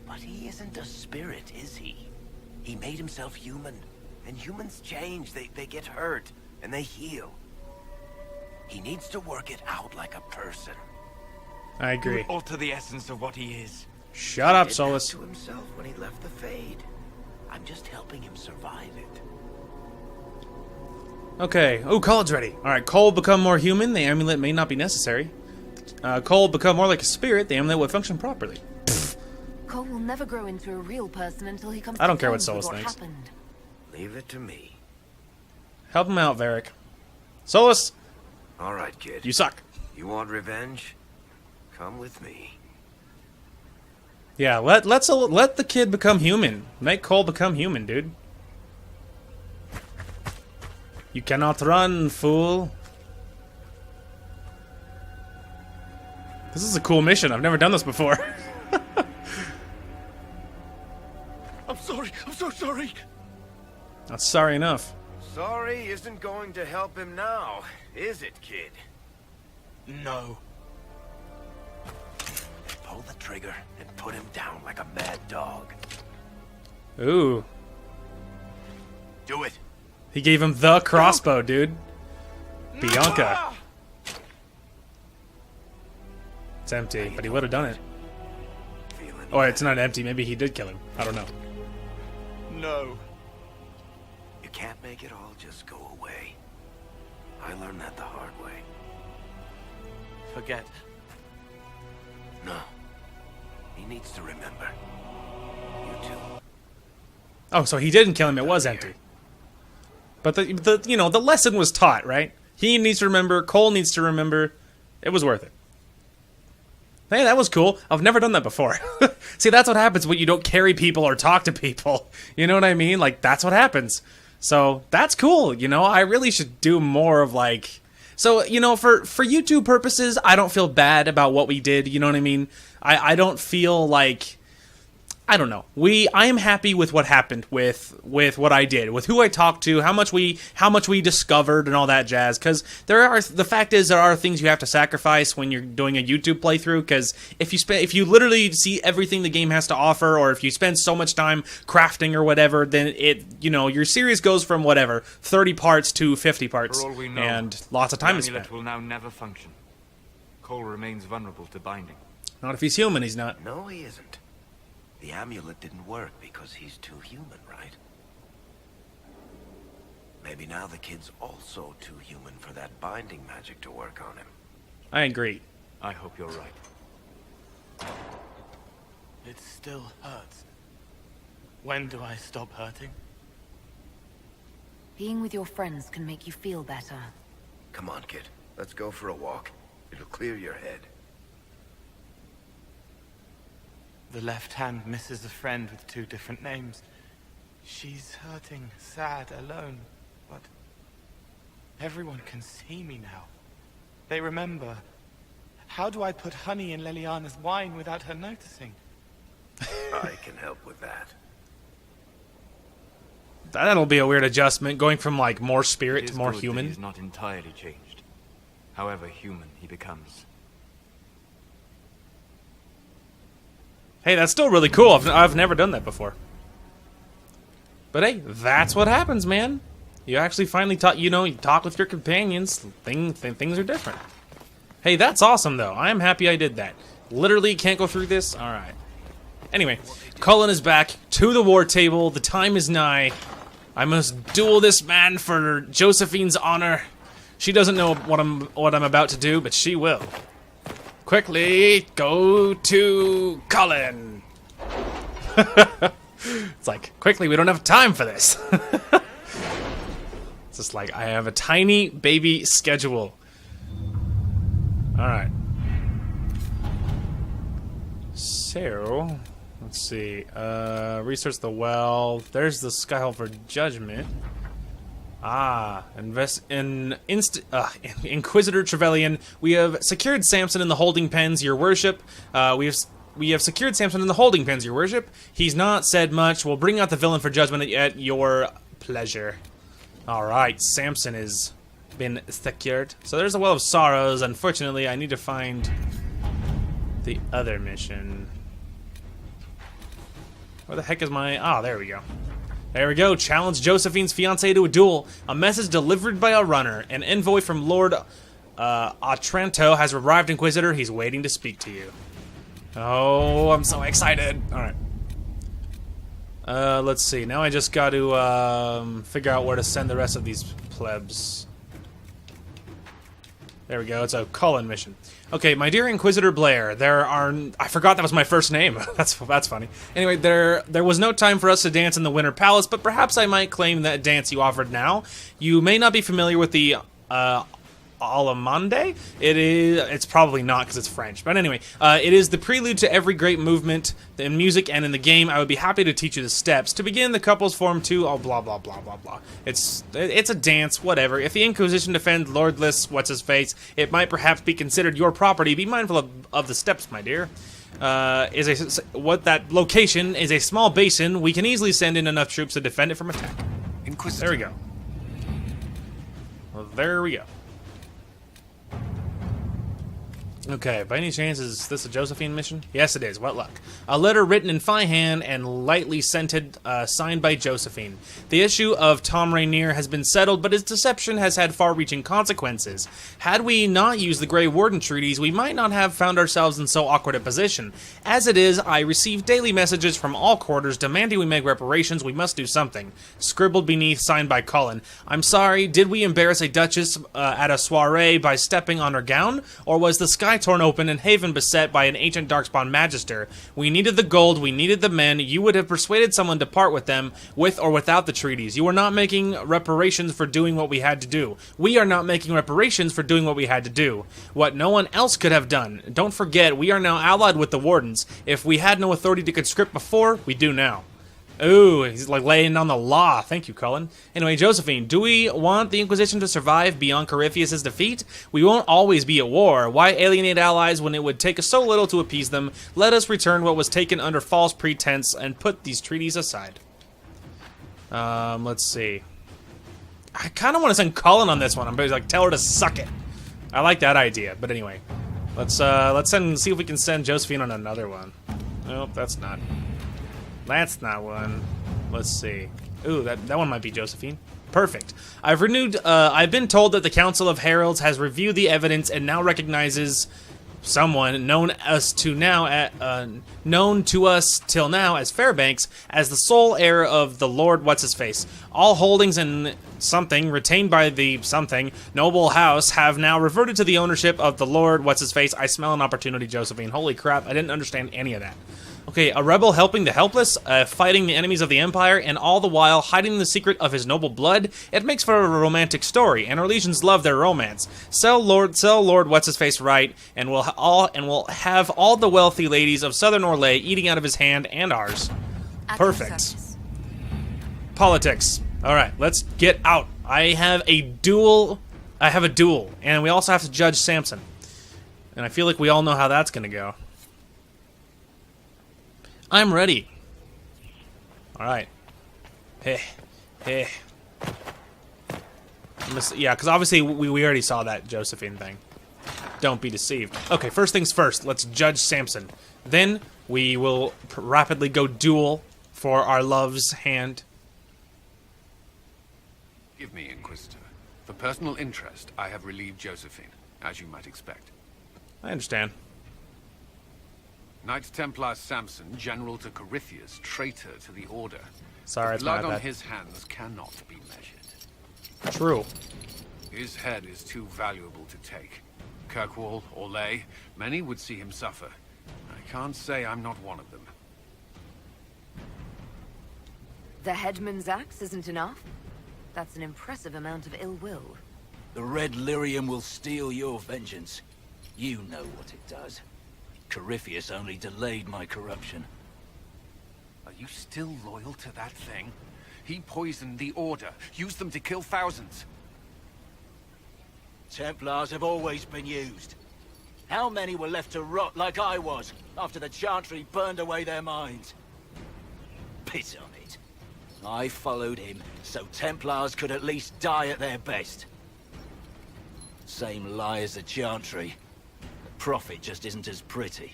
But he isn't a spirit, is he? He made himself human. And humans change. They get hurt. And they heal. He needs to work it out like a person. I agree. Alter the essence of what he is. Shut up, He did Solus. that to himself when he left the Fade. I'm just helping him survive it. Okay. Oh, Cole's ready. Alright, Cole become more human. The amulet may not be necessary. Cole become more like a spirit. The amulet would function properly. Cole will never grow into a real person until he comes I don't to care what terms Solus with thinks. happened. Leave it to me. Help him out, Varric. Solus! All right, kid. You suck. You want revenge? Come with me. Yeah, let the kid become human. Make Cole become human, dude. You cannot run, fool. This is a cool mission. I've never done this before. I'm sorry. I'm so sorry. Not sorry enough. Sorry isn't going to help him now, is it, kid? No. Pull the trigger and put him down like a mad dog. Ooh. Do it. He gave him the crossbow, dude. Bianca. It's empty, but he would have done it. Oh, it's not empty. Maybe he did kill him. I don't know. No. You can't make it all just go away. I learned that the hard way. Forget. No. He needs to remember. You too. Oh, so he didn't kill him. It was empty. But the lesson was taught, right? He needs to remember. Cole needs to remember. It was worth it. Hey, that was cool. I've never done that before. See, that's what happens when you don't carry people or talk to people. You know what I mean? Like, that's what happens. So, that's cool, you know? I really should do more of, like... So, you know, for YouTube purposes, I don't feel bad about what we did, you know what I mean? I don't feel like... I don't know. I am happy with what happened with what I did, with who I talked to, how much we discovered and all that jazz. Because the fact is there are things you have to sacrifice when you're doing a YouTube playthrough. Because if you literally see everything the game has to offer, or if you spend so much time crafting or whatever, then your series goes from 30 parts to 50 parts, For all we know, and lots of time the is spent. amulet will now never function. Cole remains vulnerable to binding. Not if he's human, he's not. No, he isn't. The amulet didn't work because he's too human, right? Maybe now the kid's also too human for that binding magic to work on him. I agree. I hope you're right. It still hurts. When do I stop hurting? Being with your friends can make you feel better. Come on, kid. Let's go for a walk. It'll clear your head. The left hand misses a friend with 2 different names. She's hurting, sad, alone, but everyone can see me now. They remember. How do I put honey in Leliana's wine without her noticing? I can help with that. That'll be a weird adjustment, going from more spirit to more He human. is not entirely changed. However human he becomes. Hey, that's still really cool. I've never done that before. But hey, that's what happens, man. You actually finally you talk with your companions. Things are different. Hey, that's awesome, though. I'm happy I did that. Literally can't go through this? Alright. Anyway, Cullen is back to the war table. The time is nigh. I must duel this man for Josephine's honor. She doesn't know what I'm about to do, but she will. Quickly, go to Cullen. It's like, quickly, we don't have time for this. It's just like, I have a tiny baby schedule. Alright. So, let's see. Research the well. There's the Skyhole for Judgment. Invest in Inquisitor Trevelyan. We have secured Samson in the holding pens, your worship. We have secured Samson in the holding pens, your worship. He's not said much. We'll bring out the villain for judgment at your pleasure. Alright, Samson has been secured. So there's a Well of Sorrows. Unfortunately, I need to find the other mission. Where the heck is my... there we go. There we go. Challenge Josephine's fiancé to a duel. A message delivered by a runner. An envoy from Lord Otranto has arrived, Inquisitor. He's waiting to speak to you. Oh, I'm so excited. Alright. Let's see. Now I just got to figure out where to send the rest of these plebs. There we go. It's a Cullen mission. Okay, my dear Inquisitor Blair, I forgot that was my first name. That's funny. Anyway, there was no time for us to dance in the Winter Palace, but perhaps I might claim that dance you offered now. You may not be familiar with the Allemande? It's probably not because it's French. But anyway, it is the prelude to every great movement in music and in the game. I would be happy to teach you the steps. To begin, the couples form two... Oh, blah, blah, blah, blah, blah. It's a dance, whatever. If the Inquisition defends Lordless What's-His-Face, it might perhaps be considered your property. Be mindful of the steps, my dear. That location is a small basin. We can easily send in enough troops to defend it from attack. Inquisitor. There we go. Well, there we go. Okay, by any chance, is this a Josephine mission? Yes, it is. What luck. A letter written in fine hand and lightly scented, signed by Josephine. The issue of Tom Rainier has been settled, but his deception has had far-reaching consequences. Had we not used the Grey Warden treaties, we might not have found ourselves in so awkward a position. As it is, I receive daily messages from all quarters demanding we make reparations. We must do something. Scribbled beneath, signed by Cullen. I'm sorry, did we embarrass a duchess at a soiree by stepping on her gown? Or was the sky torn open and haven beset by an ancient darkspawn magister? We needed the gold, we needed the men. You would have persuaded someone to part with them, with or without the treaties. You are not making reparations for doing what we had to do. We are not making reparations for doing what we had to do. What no one else could have done. Don't forget, we are now allied with the Wardens. If we had no authority to conscript before, we do now. Ooh, he's like laying down the law. Thank you, Cullen. Anyway, Josephine, do we want the Inquisition to survive beyond Corypheus' defeat? We won't always be at war. Why alienate allies when it would take us so little to appease them? Let us return what was taken under false pretense and put these treaties aside. Let's see. I kind of want to send Cullen on this one. I'm like, tell her to suck it. I like that idea. But anyway, let's see if we can send Josephine on another one. Nope, that's not. That's not one. Let's see. Ooh, that one might be Josephine. Perfect. I've been told that the Council of Heralds has reviewed the evidence and now recognizes someone known to us till now as Fairbanks as the sole heir of the Lord What's-His-Face. All holdings in something retained by the something noble house have now reverted to the ownership of the Lord What's-His-Face. I smell an opportunity, Josephine. Holy crap, I didn't understand any of that. Okay, a rebel helping the helpless, fighting the enemies of the Empire, and all the while hiding the secret of his noble blood. It makes for a romantic story, and our legions love their romance. Sell Lord What's-His-Face right, and we'll have all the wealthy ladies of Southern Orlais eating out of his hand and ours. Perfect. Politics. All right, let's get out. I have a duel, and we also have to judge Samson, and I feel like we all know how that's gonna go. I'm ready. Alright. Hey. Yeah, because obviously we already saw that Josephine thing. Don't be deceived. Okay, first things first. Let's judge Samson. Then we will rapidly go duel for our love's hand. Give me, Inquisitor. For personal interest, I have relieved Josephine, as you might expect. I understand. Knight Templar Samson, general to Corypheus, traitor to the Order. Sorry, the blood it's my on bad. his hands cannot be measured. True. His head is too valuable to take. Kirkwall, Orlais, many would see him suffer. I can't say I'm not one of them. The headman's axe isn't enough? That's an impressive amount of ill will. The Red Lyrium will steal your vengeance. You know what it does. Corypheus only delayed my corruption. Are you still loyal to that thing? He poisoned the Order, used them to kill thousands. Templars have always been used. How many were left to rot like I was, after the Chantry burned away their minds? Piss on it. I followed him, so Templars could at least die at their best. Same lie as the Chantry. The profit just isn't as pretty.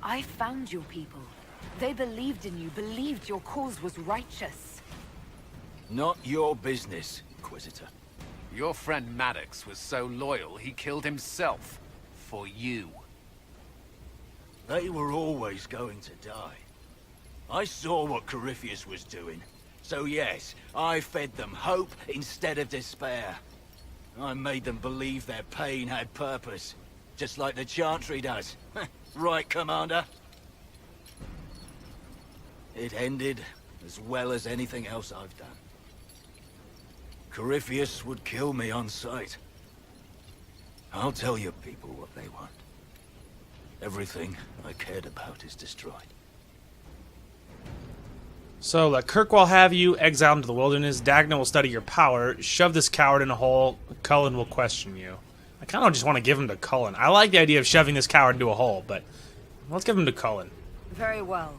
I found your people. They believed in you, believed your cause was righteous. Not your business, Inquisitor. Your friend Maddox was so loyal, he killed himself. For you. They were always going to die. I saw what Corypheus was doing. So yes, I fed them hope instead of despair. I made them believe their pain had purpose. Just like the Chantry does. Right, Commander? It ended as well as anything else I've done. Corypheus would kill me on sight. I'll tell your people what they want. Everything I cared about is destroyed. So let Kirkwall have you, exiled into the wilderness. Dagna will study your power. Shove this coward in a hole. Cullen will question you. I kind of just want to give him to Cullen. I like the idea of shoving this coward into a hole, but let's give him to Cullen. Very well.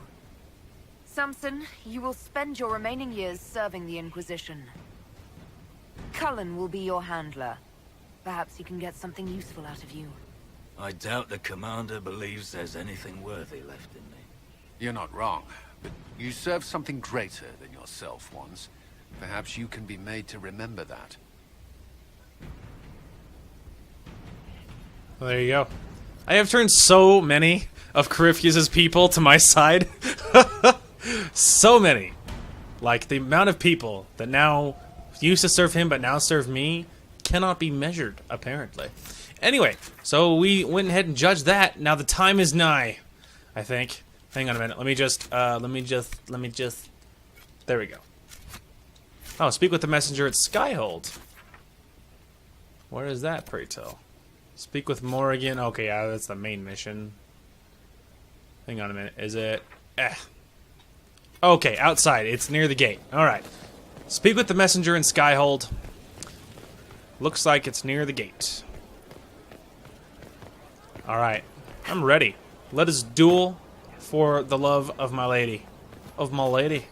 Samson, you will spend your remaining years serving the Inquisition. Cullen will be your handler. Perhaps he can get something useful out of you. I doubt the Commander believes there's anything worthy left in me. You're not wrong, but you served something greater than yourself once. Perhaps you can be made to remember that. Well, there you go. I have turned so many of Corypheus' people to my side. So many. Like, the amount of people that now used to serve him but now serve me cannot be measured, apparently. Anyway, so we went ahead and judged that. Now the time is nigh, I think. Hang on a minute. Let me just... There we go. Oh, speak with the messenger at Skyhold. Where is that, pray tell? Speak with Morrigan. Okay, yeah, that's the main mission. Hang on a minute. Is it Okay, outside. It's near the gate. Alright. Speak with the messenger in Skyhold. Looks like it's near the gate. Alright. I'm ready. Let us duel for the love of my lady. Of my lady.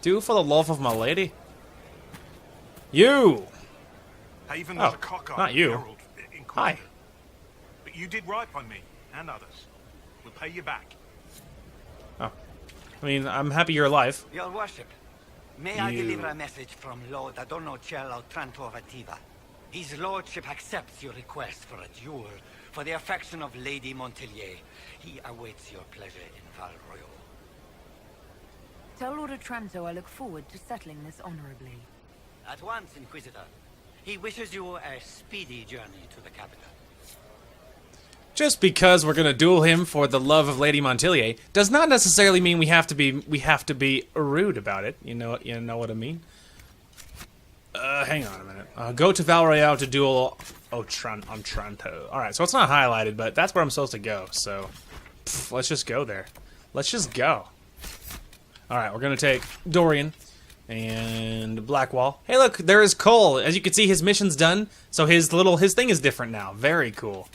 Duel for the love of my lady. You! Haven Oh, was a cockeyed not you. herald in Hi. But you did right by me, and others. We'll pay you back. Oh. I mean, I'm happy you're alive. Your worship, may I deliver a message from Lord Adorno Ciel Altranto Vativa? His lordship accepts your request for a duel for the affection of Lady Montelier. He awaits your pleasure in Val Royal. Tell Lord Otranto I look forward to settling this honorably. At once, Inquisitor. He wishes you a speedy journey to the capital. Just because we're gonna duel him for the love of Lady Montelier does not necessarily mean we have to be rude about it. You know what I mean? Hang on a minute. Go to Val Royale to duel Otranto. Alright, so it's not highlighted, but that's where I'm supposed to go, so let's just go there. Let's just go. Alright, we're gonna take Dorian and Blackwall. Hey look, there is Cole. As you can see, his mission's done, so his thing is different now. Very cool.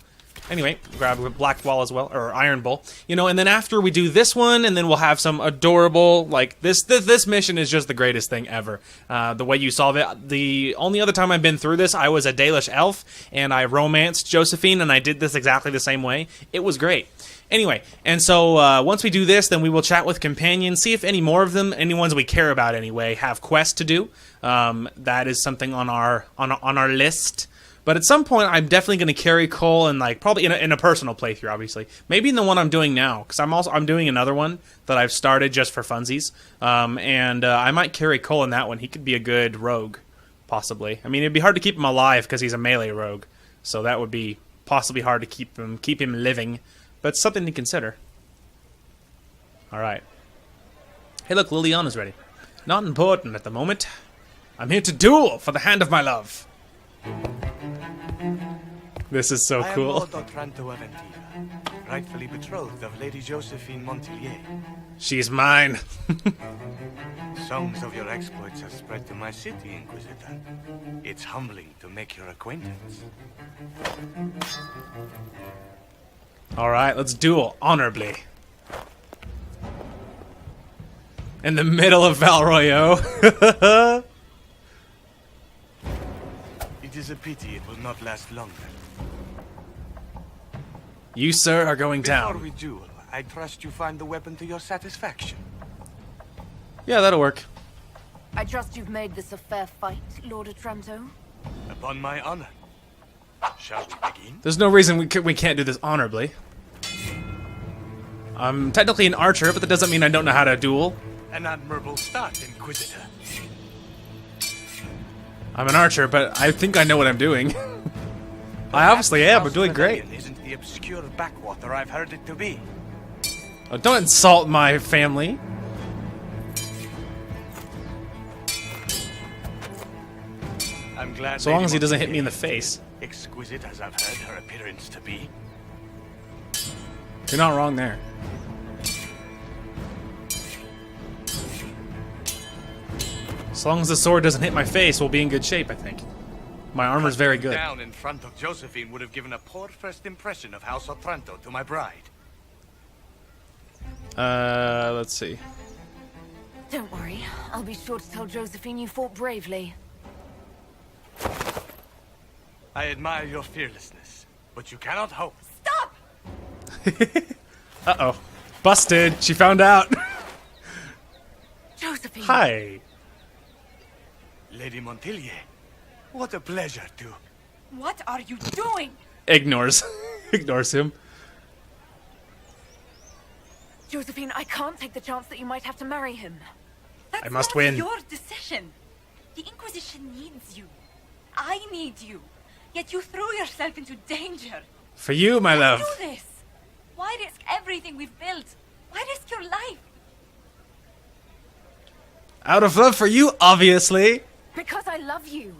Anyway, grab a Blackwall as well, or Iron Bull. You know, and then after we do this one, and then we'll have some adorable, like, this mission is just the greatest thing ever. The way you solve it. The only other time I've been through this, I was a Dalish elf, and I romanced Josephine, and I did this exactly the same way. It was great. Anyway, and so once we do this, then we will chat with companions, see if any more of them, any ones we care about anyway, have quests to do. That is something on our list. But at some point, I'm definitely going to carry Cole, and like probably in a personal playthrough, obviously. Maybe in the one I'm doing now, because I'm doing another one that I've started just for funsies, and I might carry Cole in that one. He could be a good rogue, possibly. I mean, it'd be hard to keep him alive because he's a melee rogue, so that would be possibly hard to keep him living. But it's something to consider. All right. Hey, look, Liliana's ready. Not important at the moment. I'm here to duel for the hand of my love. This is so cool. I am Lord Otranto Aventiva, rightfully betrothed of Lady Josephine Montelier. She's mine. Songs of your exploits have spread to my city, Inquisitor. It's humbling to make your acquaintance. Alright, let's duel honorably. In the middle of Val Royale. It is a pity it will not last longer. You, sir, are going down. Before we duel, I trust you find the weapon to your satisfaction. Yeah, that'll work. I trust you've made this a fair fight, Lord Otranto. Upon my honor. Shall we begin? There's no reason we can't do this honorably. I'm technically an archer, but that doesn't mean I don't know how to duel. An admirable start, Inquisitor. I'm an archer, but I think I know what I'm doing. I obviously am. I'm doing great. Isn't the obscure backwater I've heard it to be? Oh, don't insult my family. I'm glad. So long as he doesn't hit me in the face. Exquisite as I've heard her appearance to be. You're not wrong there. As long as the sword doesn't hit my face, we'll be in good shape, I think. My armor's very good. Down in front of Josephine would have given a poor first impression of House Otranto to my bride. Let's see. Don't worry, I'll be sure to tell Josephine you fought bravely. I admire your fearlessness, but you cannot hope. Stop! Uh-oh. Busted. She found out. Josephine. Hi. Lady Montelier, what a pleasure to... What are you doing? Ignores. Ignores him. Josephine, I can't take the chance that you might have to marry him. That's I must not win. your decision. The Inquisition needs you. I need you. Yet you threw yourself into danger. For you, my Why love. do this? Why risk everything we've built? Why risk your life? Out of love for you, obviously. Because I love you.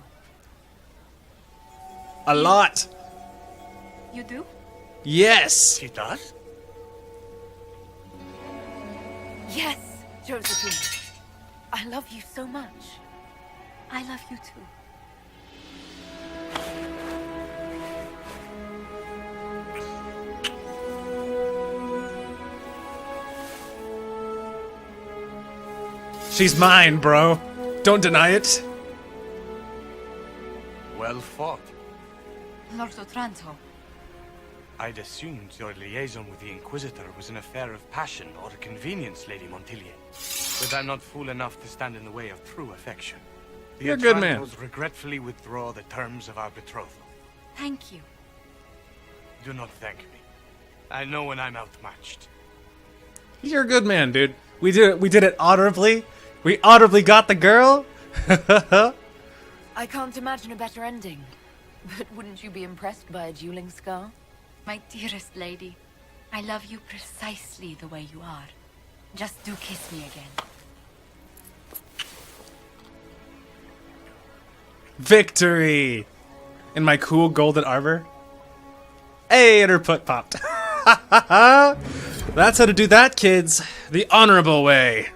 A lot. You do? Yes. She does? Yes, Josephine. I love you so much. I love you too. She's mine, bro. Don't deny it. Well fought. Lord Otranto. I'd assumed your liaison with the Inquisitor was an affair of passion or convenience, Lady Montilier. But I'm not fool enough to stand in the way of true affection. The You're a good man. Otrantos regretfully withdraw the terms of our betrothal. Thank you. Do not thank me. I know when I'm outmatched. You're a good man, dude. We did it honorably. We honorably got the girl. I can't imagine a better ending. But wouldn't you be impressed by a dueling scar? My dearest lady, I love you precisely the way you are. Just do kiss me again. Victory! In my cool golden armor. Hey, and her foot popped. That's how to do that, kids. The honorable way.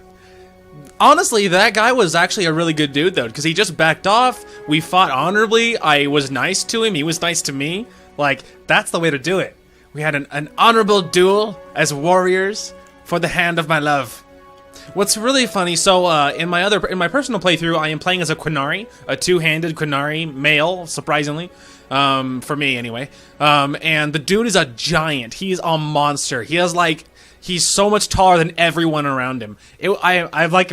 Honestly, that guy was actually a really good dude, though, because he just backed off. We fought honorably. I was nice to him. He was nice to me. Like, that's the way to do it. We had an honorable duel as warriors for the hand of my love. What's really funny, so in my personal playthrough, I am playing as a Quinari, a two-handed Quinari male, surprisingly, for me anyway. And the dude is a giant. He's a monster. He has like, he's so much taller than everyone around him. I like,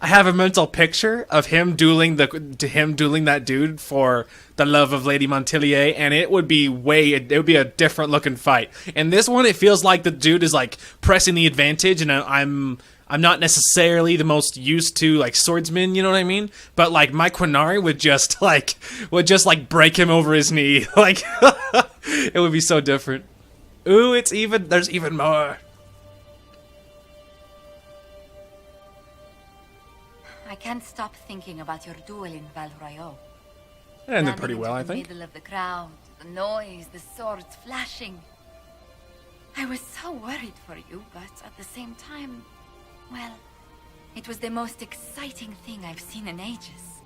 I have a mental picture of him dueling that dude for the love of Lady Montilier, and it would be a different looking fight. In this one, it feels like the dude is like pressing the advantage, and I'm not necessarily the most used to like swordsman, you know what I mean? But like my Quinari would just like break him over his knee. Like it would be so different. Ooh, there's even more. I can't stop thinking about your duel in Val Royeaux. It ended pretty well, I In the think. middle of the crowd, the noise, the swords flashing. I was so worried for you, but at the same time, well, it was the most exciting thing I've seen in ages.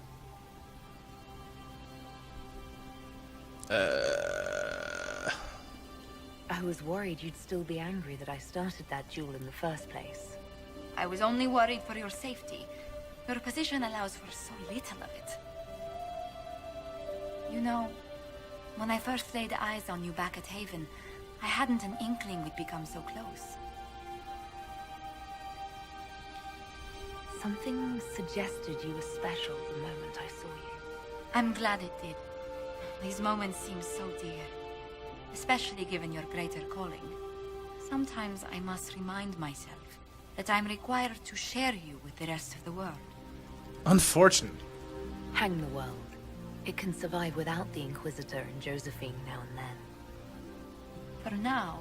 I was worried you'd still be angry that I started that duel in the first place. I was only worried for your safety. Your position allows for so little of it. You know, when I first laid eyes on you back at Haven, I hadn't an inkling we'd become so close. Something suggested you were special the moment I saw you. I'm glad it did. These moments seem so dear, especially given your greater calling. Sometimes I must remind myself that I'm required to share you with the rest of the world. Unfortunate. Hang the world. It can survive without the Inquisitor and Josephine now and then. For now,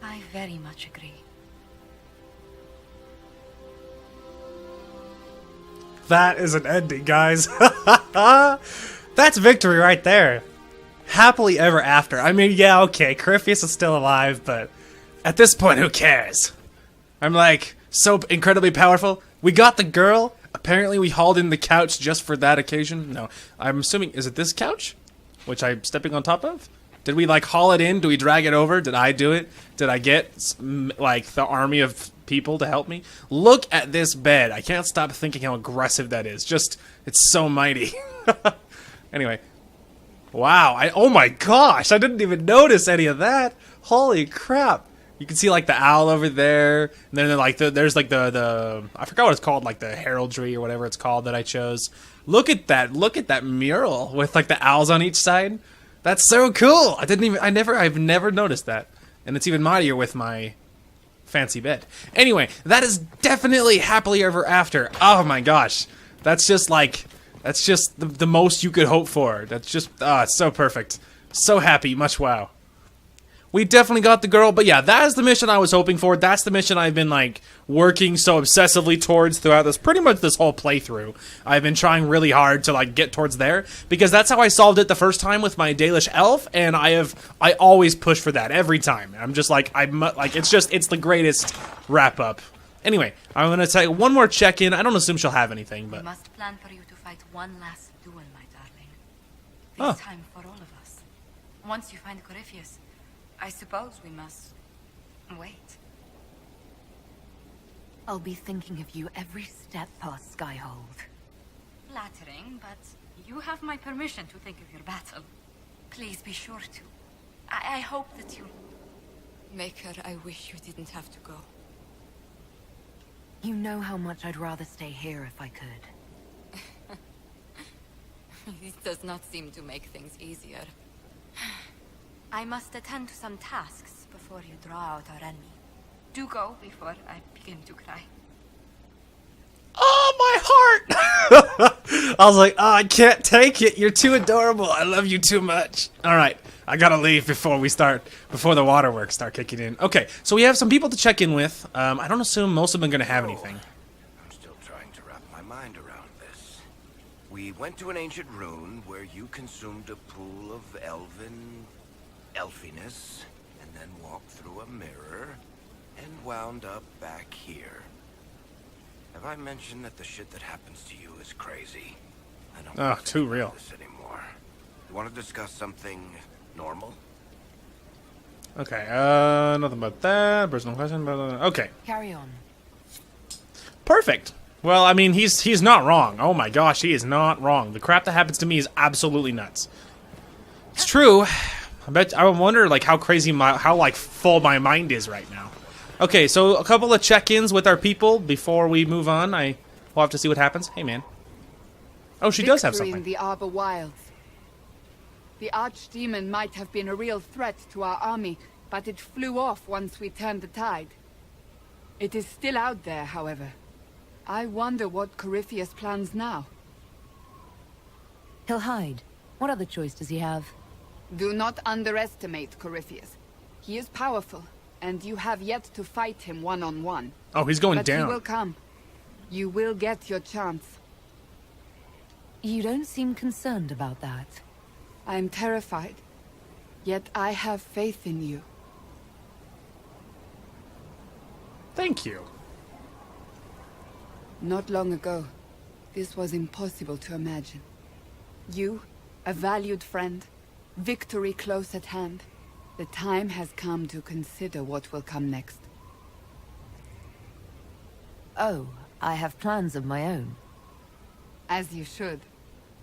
I very much agree. That is an ending, guys. That's victory right there. Happily ever after. I mean, yeah, okay, Corypheus is still alive, but at this point, who cares? I'm like, so incredibly powerful. We got the girl. Apparently, we hauled in the couch just for that occasion. No, I'm assuming, is it this couch? Which I'm stepping on top of? Did we, like, haul it in? Do we drag it over? Did I do it? Did I get, like, the army of people to help me? Look at this bed. I can't stop thinking how aggressive that is. Just, it's so mighty. Anyway. Wow. Oh my gosh. I didn't even notice any of that. Holy crap. You can see, like, the owl over there. And then, like, there's, like, the I forgot what it's called, like, the heraldry or whatever it's called that I chose. Look at that. Look at that mural with, like, the owls on each side. That's so cool. I've never noticed that. And it's even mightier with my fancy bed. Anyway, that is definitely happily ever after. Oh my gosh. That's just the most you could hope for. That's just, it's so perfect. So happy, much wow. We definitely got the girl, but yeah, that is the mission I was hoping for. That's the mission I've been, like, working so obsessively towards throughout pretty much this whole playthrough. I've been trying really hard to, like, get towards there, because that's how I solved it the first time with my Dalish elf, and I always push for that every time. I'm just like, it's the greatest wrap-up Anyway, I'm going to take one more check-in. I don't assume she'll have anything, We but... must plan for you to fight one last duel, my darling. Oh. This time for all of us. Once you find Corypheus, I suppose we must wait. I'll be thinking of you every step past Skyhold. Flattering, but you have my permission to think of your battle. Please be sure to. I hope that you'll... Maker, I wish you didn't have to go. You know how much I'd rather stay here if I could. This does not seem to make things easier. I must attend to some tasks before you draw out our enemy. Do go before I begin to cry. Oh, my heart! I was like, oh, I can't take it. You're too adorable. I love you too much. All right, I gotta leave before the waterworks start kicking in. Okay, so we have some people to check in with. I don't assume most of them are gonna have anything. I'm still trying to wrap my mind around this. We went to an ancient rune where you consumed a pool of elfiness, and then walked through a mirror, and wound up back here. Have I mentioned that the shit that happens to you is crazy? I don't Oh, want to too do real. this anymore. You want to discuss something normal? Okay, nothing about that. Personal question, blah, blah, blah. Okay. Carry on. Perfect. Well, I mean, he's not wrong. Oh my gosh, he is not wrong. The crap that happens to me is absolutely nuts. It's true. I wonder like how crazy how full my mind is right now. Okay, so a couple of check-ins with our people before we move on. We'll have to see what happens. Hey, man. Oh, she does have Victory something. in the Arbor Wilds. The archdemon might have been a real threat to our army, but it flew off once we turned the tide. It is still out there, however. I wonder what Corypheus plans now. He'll hide. What other choice does he have? Do not underestimate Corypheus. He is powerful, and you have yet to fight him one-on-one. Oh, he's going but down. He will come. You will get your chance. You don't seem concerned about that. I am terrified, yet I have faith in you. Thank you. Not long ago, this was impossible to imagine. You, a valued friend, victory close at hand. The time has come to consider what will come next. Oh, I have plans of my own. As you should.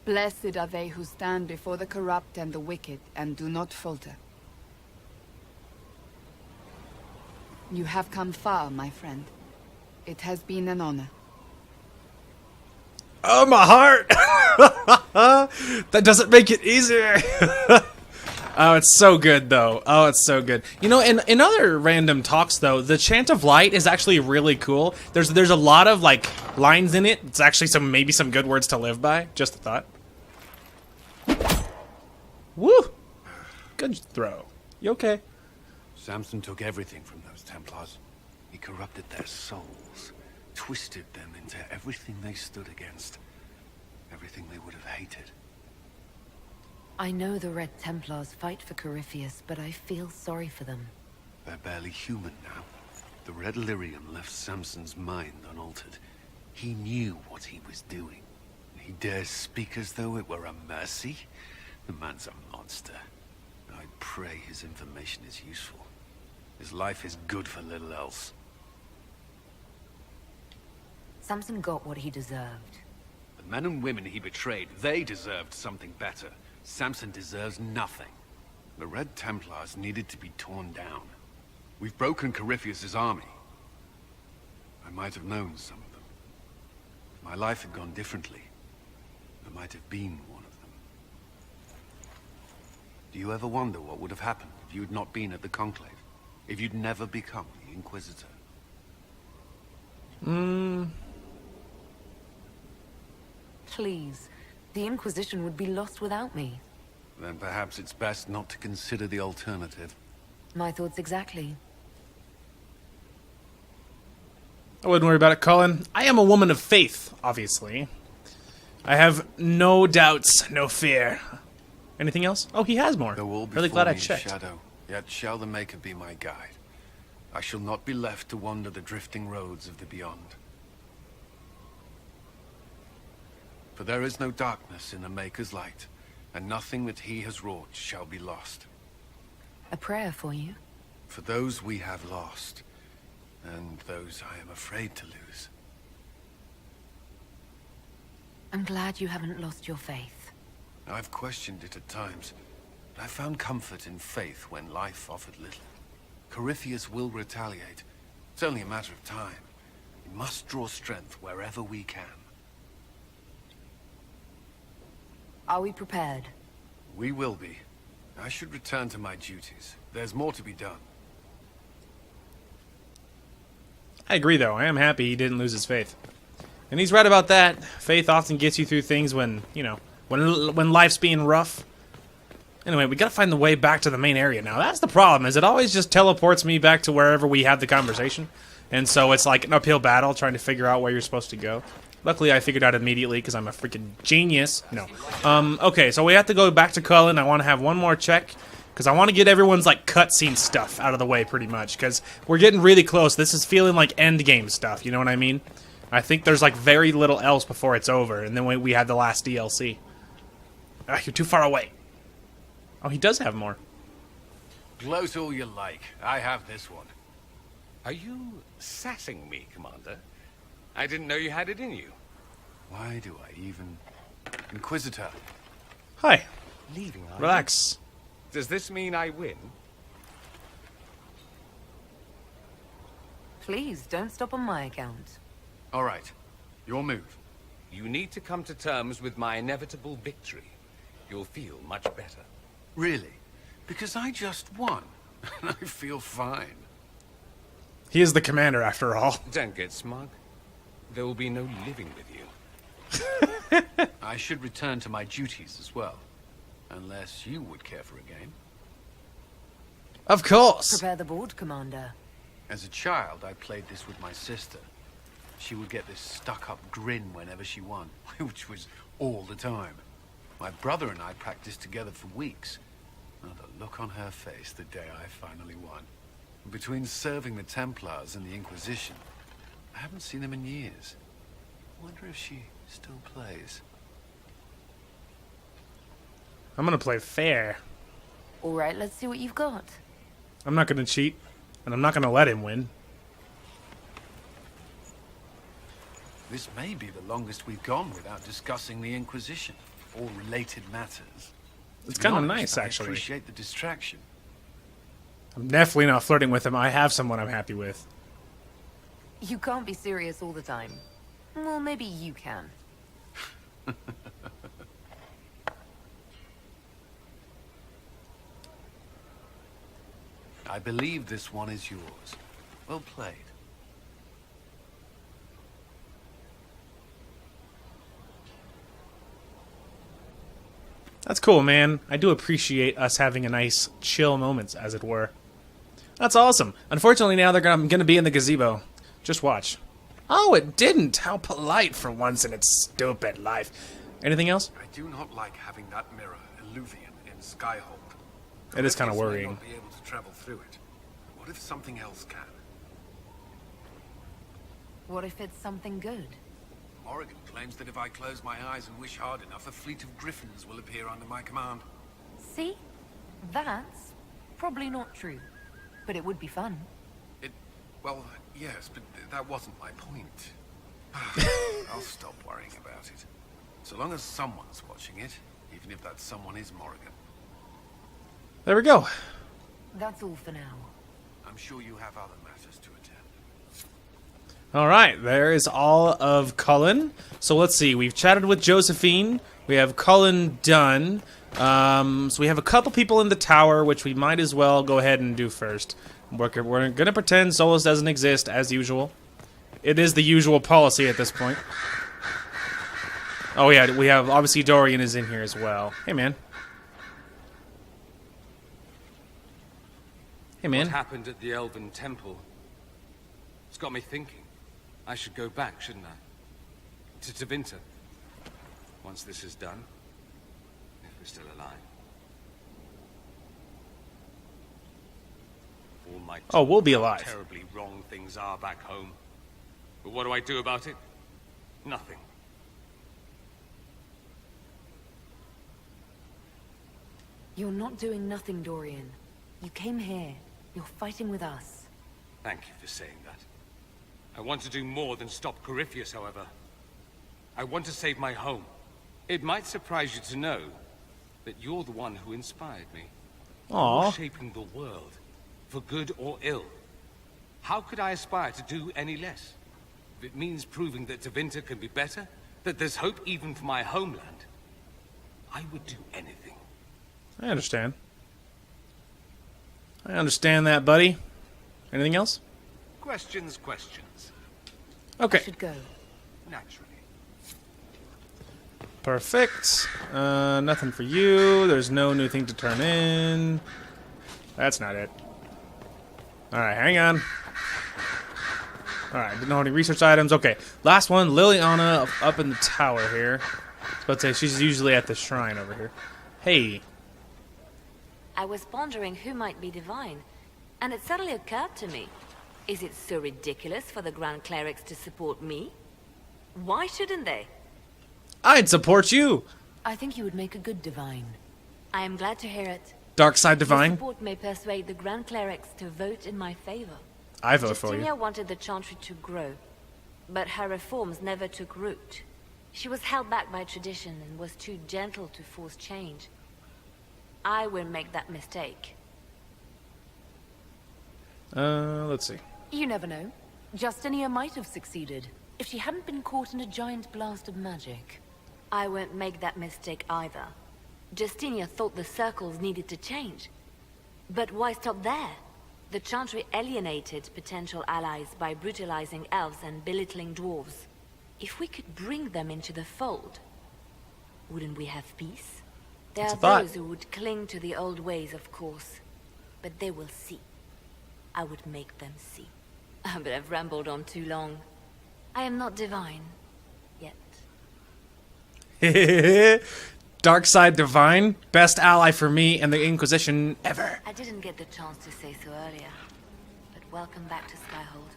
Blessed are they who stand before the corrupt and the wicked, and do not falter. You have come far, my friend. It has been an honor. Oh, my heart! That doesn't make it easier. Oh, it's so good, though. Oh, it's so good. You know, in other random talks, though, the Chant of Light is actually really cool. There's a lot of, like, lines in it. It's actually maybe some good words to live by. Just a thought. Woo! Good throw. You okay? Samson took everything from those Templars. He corrupted their souls, twisted them into everything they stood against, everything they would have hated. I know the Red Templars fight for Corypheus, but I feel sorry for them. They're barely human now. The Red Lyrium left Samson's mind unaltered. He knew what he was doing. He dares speak as though it were a mercy? The man's a monster. I pray his information is useful. His life is good for little else. Samson got what he deserved. The men and women he betrayed, they deserved something better. Samson deserves nothing. The Red Templars needed to be torn down. We've broken Corypheus' army. I might have known some of them. If my life had gone differently, I might have been one of them. Do you ever wonder what would have happened if you had not been at the Conclave? If you'd never become the Inquisitor? Please. The Inquisition would be lost without me. Then perhaps it's best not to consider the alternative. My thoughts exactly. I wouldn't worry about it, Colin. I am a woman of faith, obviously. I have no doubts, no fear. Anything else? Oh, he has more. Though all Really before glad I me is checked. shadow, yet shall the Maker be my guide. I shall not be left to wander the drifting roads of the beyond. For there is no darkness in the Maker's light, and nothing that he has wrought shall be lost. A prayer for you? For those we have lost, and those I am afraid to lose. I'm glad you haven't lost your faith. I've questioned it at times, but I found comfort in faith when life offered little. Corypheus will retaliate. It's only a matter of time. We must draw strength wherever we can. Are we prepared? We will be. I should return to my duties. There's more to be done. I agree, though. I am happy he didn't lose his faith. And he's right about that. Faith often gets you through things when, you know, when life's being rough. Anyway, we gotta find the way back to the main area now. That's the problem, is it always just teleports me back to wherever we had the conversation. And so it's like an uphill battle trying to figure out where you're supposed to go. Luckily, I figured out immediately because I'm a freaking genius. No. Okay, so we have to go back to Cullen. I want to have one more check because I want to get everyone's, like, cutscene stuff out of the way pretty much because we're getting really close. This is feeling like endgame stuff, you know what I mean? I think there's, like, very little else before it's over, and then we had the last DLC. Ah, you're too far away. Oh, he does have more. Gloat all you like. I have this one. Are you sassing me, Commander? I didn't know you had it in you. Why do I even... Inquisitor. Hi. Leaving, are Relax. you? Does this mean I win? Please, don't stop on my account. All right. Your move. You need to come to terms with my inevitable victory. You'll feel much better. Really? Because I just won. And I feel fine. He is the commander, after all. Don't get smug. There will be no living with you. I should return to my duties as well. Unless you would care for a game. Of course. Prepare the board, Commander. As a child, I played this with my sister. She would get this stuck-up grin whenever she won, which was all the time. My brother and I practiced together for weeks. Oh, the look on her face the day I finally won. Between serving the Templars and the Inquisition, I haven't seen them in years. I wonder if she still plays. I'm gonna play fair. All right, let's see what you've got. I'm not gonna cheat, and I'm not gonna let him win. This may be the longest we've gone without discussing the Inquisition or related matters. It's To be kind of honest, nice, I actually. appreciate the distraction. I'm definitely not flirting with him. I have someone I'm happy with. You can't be serious all the time. Well, maybe you can. I believe this one is yours. Well played. That's cool, man. I do appreciate us having a nice, chill moments, as it were. That's awesome. Unfortunately, now I'm gonna be in the gazebo. Just watch. Oh, it didn't! How polite for once in its stupid life. Anything else? I do not like having that mirror, Illuvian, in Skyhold. It is kind of Corypheus may worrying. not be able to travel through it. What if something else can? What if it's something good? Morrigan claims that if I close my eyes and wish hard enough, a fleet of griffins will appear under my command. See? That's probably not true. But it would be fun. Well, yes, but that wasn't my point. I'll stop worrying about it. So long as someone's watching it, even if that someone is Morrigan. There we go. That's all for now. I'm sure you have other matters to attend. Alright, there is all of Cullen. So let's see, we've chatted with Josephine. We have Cullen done. So we have a couple people in the tower, which we might as well go ahead and do first. We're going to pretend Solus doesn't exist, as usual. It is the usual policy at this point. Oh yeah, we have, obviously Dorian is in here as well. Hey man. Hey man. What happened at the Elven Temple? It's got me thinking. I should go back, shouldn't I? To Tevinter. Once this is done. If we're still alive. All my Oh, we'll be how alive. terribly wrong things are back home. But what do I do about it? Nothing. You're not doing nothing, Dorian. You came here. You're fighting with us. Thank you for saying that. I want to do more than stop Corypheus, however. I want to save my home. It might surprise you to know that you're the one who inspired me. Aww. You're shaping the world, for good or ill. How could I aspire to do any less? If it means proving that Tevinter can be better, that there's hope even for my homeland, I would do anything. I understand. I understand that, buddy. Anything else? Questions. Okay. I should go. Naturally. Perfect. Nothing for you. There's no new thing to turn in. That's not it. Alright, hang on. Alright, didn't know any research items. Okay, last one. Liliana up in the tower here. I was about to say, she's usually at the shrine over here. Hey. I was pondering who might be divine, and it suddenly occurred to me. Is it so ridiculous for the Grand Clerics to support me? Why shouldn't they? I'd support you! I think you would make a good divine. I am glad to hear it. Dark side divine? Your support may persuade the Grand Clerics to vote in my favor. I vote for you. Justinia wanted the Chantry to grow, but her reforms never took root. She was held back by tradition and was too gentle to force change. I will make that mistake. Let's see. You never know. Justinia might have succeeded if she hadn't been caught in a giant blast of magic. I won't make that mistake either. Justinia thought the circles needed to change. But why stop there? The Chantry alienated potential allies by brutalizing elves and belittling dwarves. If we could bring them into the fold, wouldn't we have peace? There That's are a thought. those who would cling to the old ways, of course. But they will see. I would make them see. But I've rambled on too long. I am not divine. Yet. Dark side divine? Best ally for me and the Inquisition ever. I didn't get the chance to say so earlier. But welcome back to Skyhold.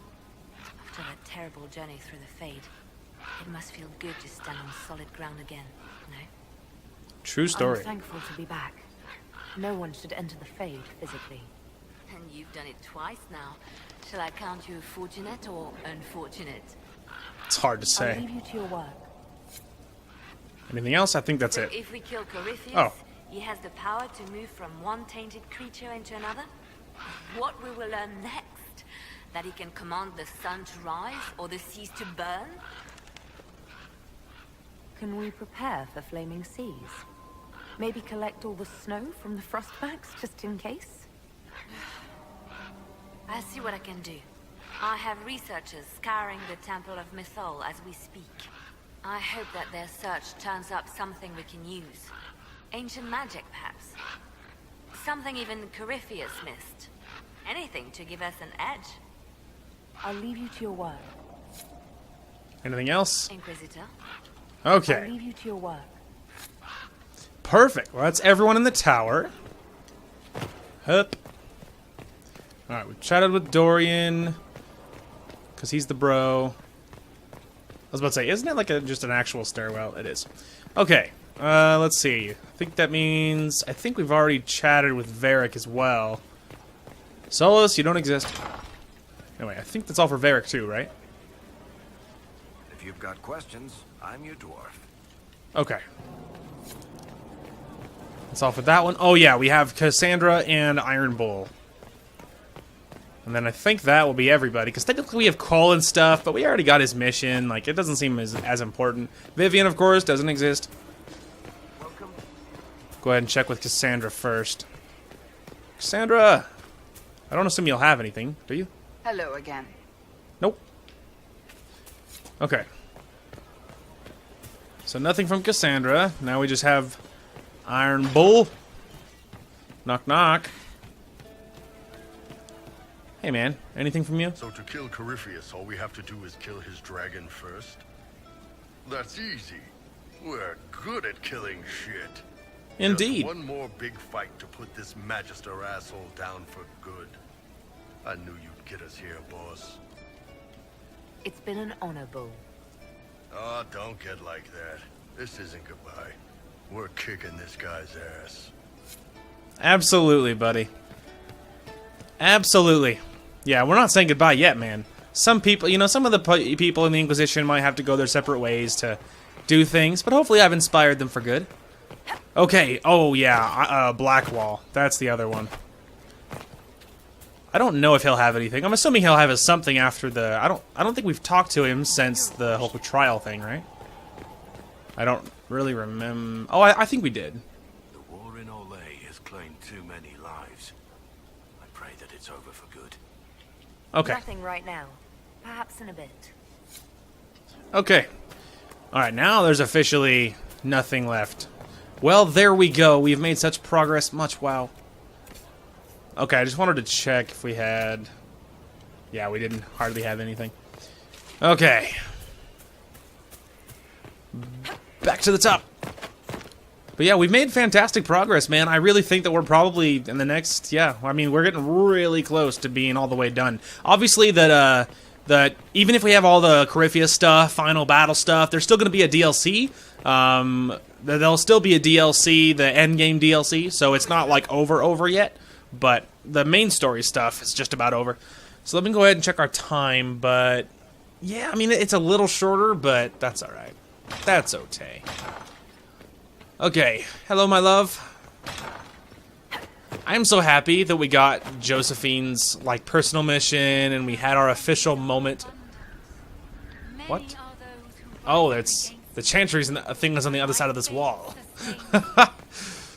After that terrible journey through the Fade, it must feel good to stand on solid ground again, no? True story. I'm thankful to be back. No one should enter the Fade physically. And you've done it twice now. Shall I count you fortunate or unfortunate? It's hard to I'll say. leave you to your work. Anything else? I think that's So it. if we kill Corypheus, Oh. he has the power to move from one tainted creature into another? What we will learn next? That he can command the sun to rise or the seas to burn? Can we prepare for flaming seas? Maybe collect all the snow from the frostbacks, just in case? I'll see what I can do. I have researchers scouring the Temple of Mythol as we speak. I hope that their search turns up something we can use. Ancient magic, perhaps. Something even Corypheus missed. Anything to give us an edge. I'll leave you to your work. Anything else? Inquisitor. I'll Okay. leave you to your work. Perfect. Well, that's everyone in the tower. Hup. Alright, we chatted with Dorian. Because he's the bro. I was about to say, isn't it like just an actual stairwell? It is. Okay. Let's see. I think that means... I think we've already chatted with Varric as well. Solus, you don't exist. Anyway, I think that's all for Varric too, right? If you've got questions, I'm your dwarf. Okay. That's all for that one. Oh yeah, we have Cassandra and Iron Bull. And then I think that will be everybody, because technically we have Cole and stuff, but we already got his mission. Like, it doesn't seem as important. Vivian, of course, doesn't exist. Go ahead and check with Cassandra first. Cassandra! I don't assume you'll have anything, do you? Hello again. Nope. Okay. So nothing from Cassandra. Now we just have Iron Bull. Knock knock. Hey man, anything from you? So to kill Corypheus, all we have to do is kill his dragon first? That's easy. We're good at killing shit. Indeed. Just one more big fight to put this Magister asshole down for good. I knew you'd get us here, boss. It's been an honor, Bull. Oh, don't get like that. This isn't goodbye. We're kicking this guy's ass. Absolutely, buddy. Absolutely. Yeah, we're not saying goodbye yet, man. Some people, you know, some of the people in the Inquisition might have to go their separate ways to do things, but hopefully I've inspired them for good. Okay, oh yeah, Blackwall. That's the other one. I don't know if he'll have anything. I'm assuming he'll have something after the... I don't think we've talked to him since the whole trial thing, right? I don't really remember... Oh, I think we did. The war in Olay has claimed too many lives. I pray that it's over for good. Okay. Nothing right now. Perhaps in a bit. Okay. Alright, now there's officially nothing left. Well, there we go. We've made such progress. Wow. Okay, I just wanted to check if we had... Yeah, we didn't hardly have anything. Okay. Back to the top. But yeah, we've made fantastic progress, man. I really think that we're probably in the next... Yeah, I mean, we're getting really close to being all the way done. Obviously, that even if we have all the Corypheus stuff, final battle stuff, there's still going to be a DLC. There'll still be a DLC, the endgame DLC, so it's not, like, over yet. But the main story stuff is just about over. So let me go ahead and check our time, but... Yeah, I mean, it's a little shorter, but that's alright. That's okay. Okay, hello, my love. I'm so happy that we got Josephine's, like, personal mission, and we had our official moment. What? Oh, that's... The Chantry's thing is on the other side of this wall.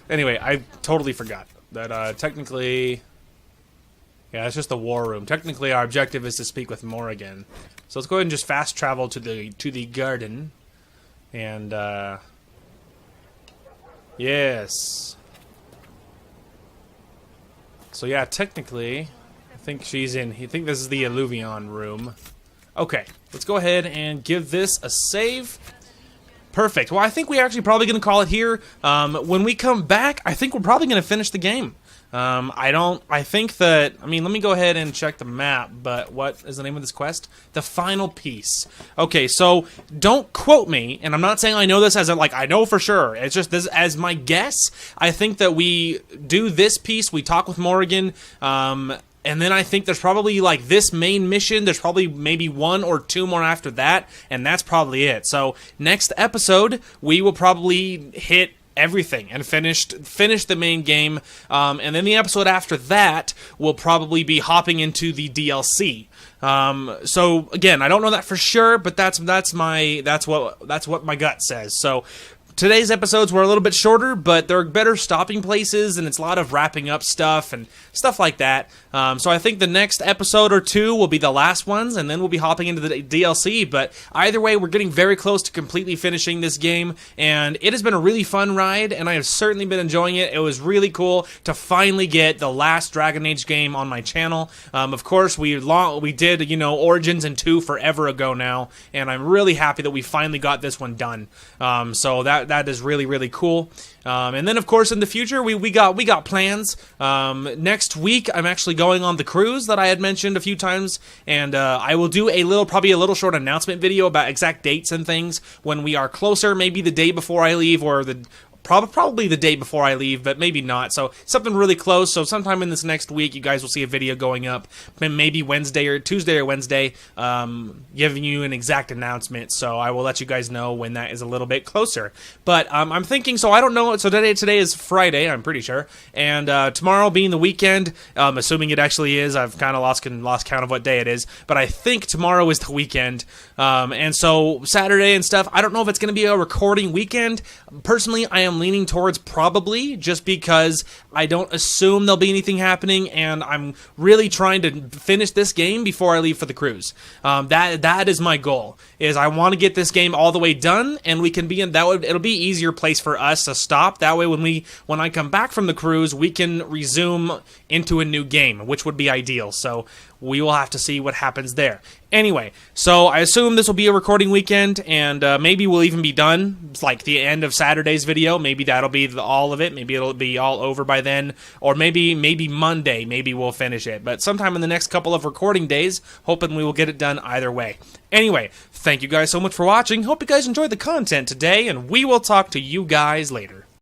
Anyway, I totally forgot that, technically... Yeah, it's just the war room. Technically, our objective is to speak with Morrigan. So let's go ahead and just fast travel to the garden. And, yes. So yeah, technically, I think she's in... I think this is the Illuvion room. Okay, let's go ahead and give this a save. Perfect. Well, I think we're actually probably going to call it here. When we come back, I think we're probably going to finish the game. I think that, I mean, let me go ahead and check the map, but what is the name of this quest? The Final Piece. Okay, so don't quote me, and I'm not saying I know this as I know for sure. It's just this as my guess. I think that we do this piece, we talk with Morrigan, and then I think there's probably, like, this main mission. There's probably maybe one or two more after that, and that's probably it. So, next episode, we will probably hit everything and finish the main game. And then the episode after that will probably be hopping into the DLC. So, again, I don't know that for sure, but that's what my gut says. So, today's episodes were a little bit shorter, but they're better stopping places, and it's a lot of wrapping up stuff and stuff like that. So I think the next episode or two will be the last ones, and then we'll be hopping into the DLC. But either way, we're getting very close to completely finishing this game, and it has been a really fun ride, and I have certainly been enjoying it. It was really cool to finally get the last Dragon Age game on my channel. Of course, we did, Origins and 2 forever ago now, and I'm really happy that we finally got this one done. So that is really, really cool. And then, of course, in the future, we got plans. Next week, I'm actually going on the cruise that I had mentioned a few times, and I will do probably a little short announcement video about exact dates and things when we are closer, maybe the day before I leave, or probably the day before I leave, but maybe not. So something really close. So sometime in this next week, you guys will see a video going up, maybe Tuesday or Wednesday, giving you an exact announcement. So I will let you guys know when that is a little bit closer. But I'm thinking, so I don't know. So today is Friday, I'm pretty sure, and tomorrow being the weekend, assuming it actually is. I've kind of lost count of what day it is, but I think tomorrow is the weekend. And so Saturday and stuff, I don't know if it's going to be a recording weekend. Personally, I am leaning towards probably, just because I don't assume there'll be anything happening, and I'm really trying to finish this game before I leave for the cruise. That is my goal. Is I want to get this game all the way done, and we can be in it'll be easier place for us to stop. That way, when I come back from the cruise, we can resume into a new game, which would be ideal. So we will have to see what happens there. Anyway, so I assume this will be a recording weekend, and maybe we'll even be done. It's like the end of Saturday's video. Maybe that'll be all of it. Maybe it'll be all over by then. Or maybe Monday, maybe we'll finish it. But sometime in the next couple of recording days, hoping we will get it done either way. Anyway, thank you guys so much for watching. Hope you guys enjoyed the content today, and we will talk to you guys later.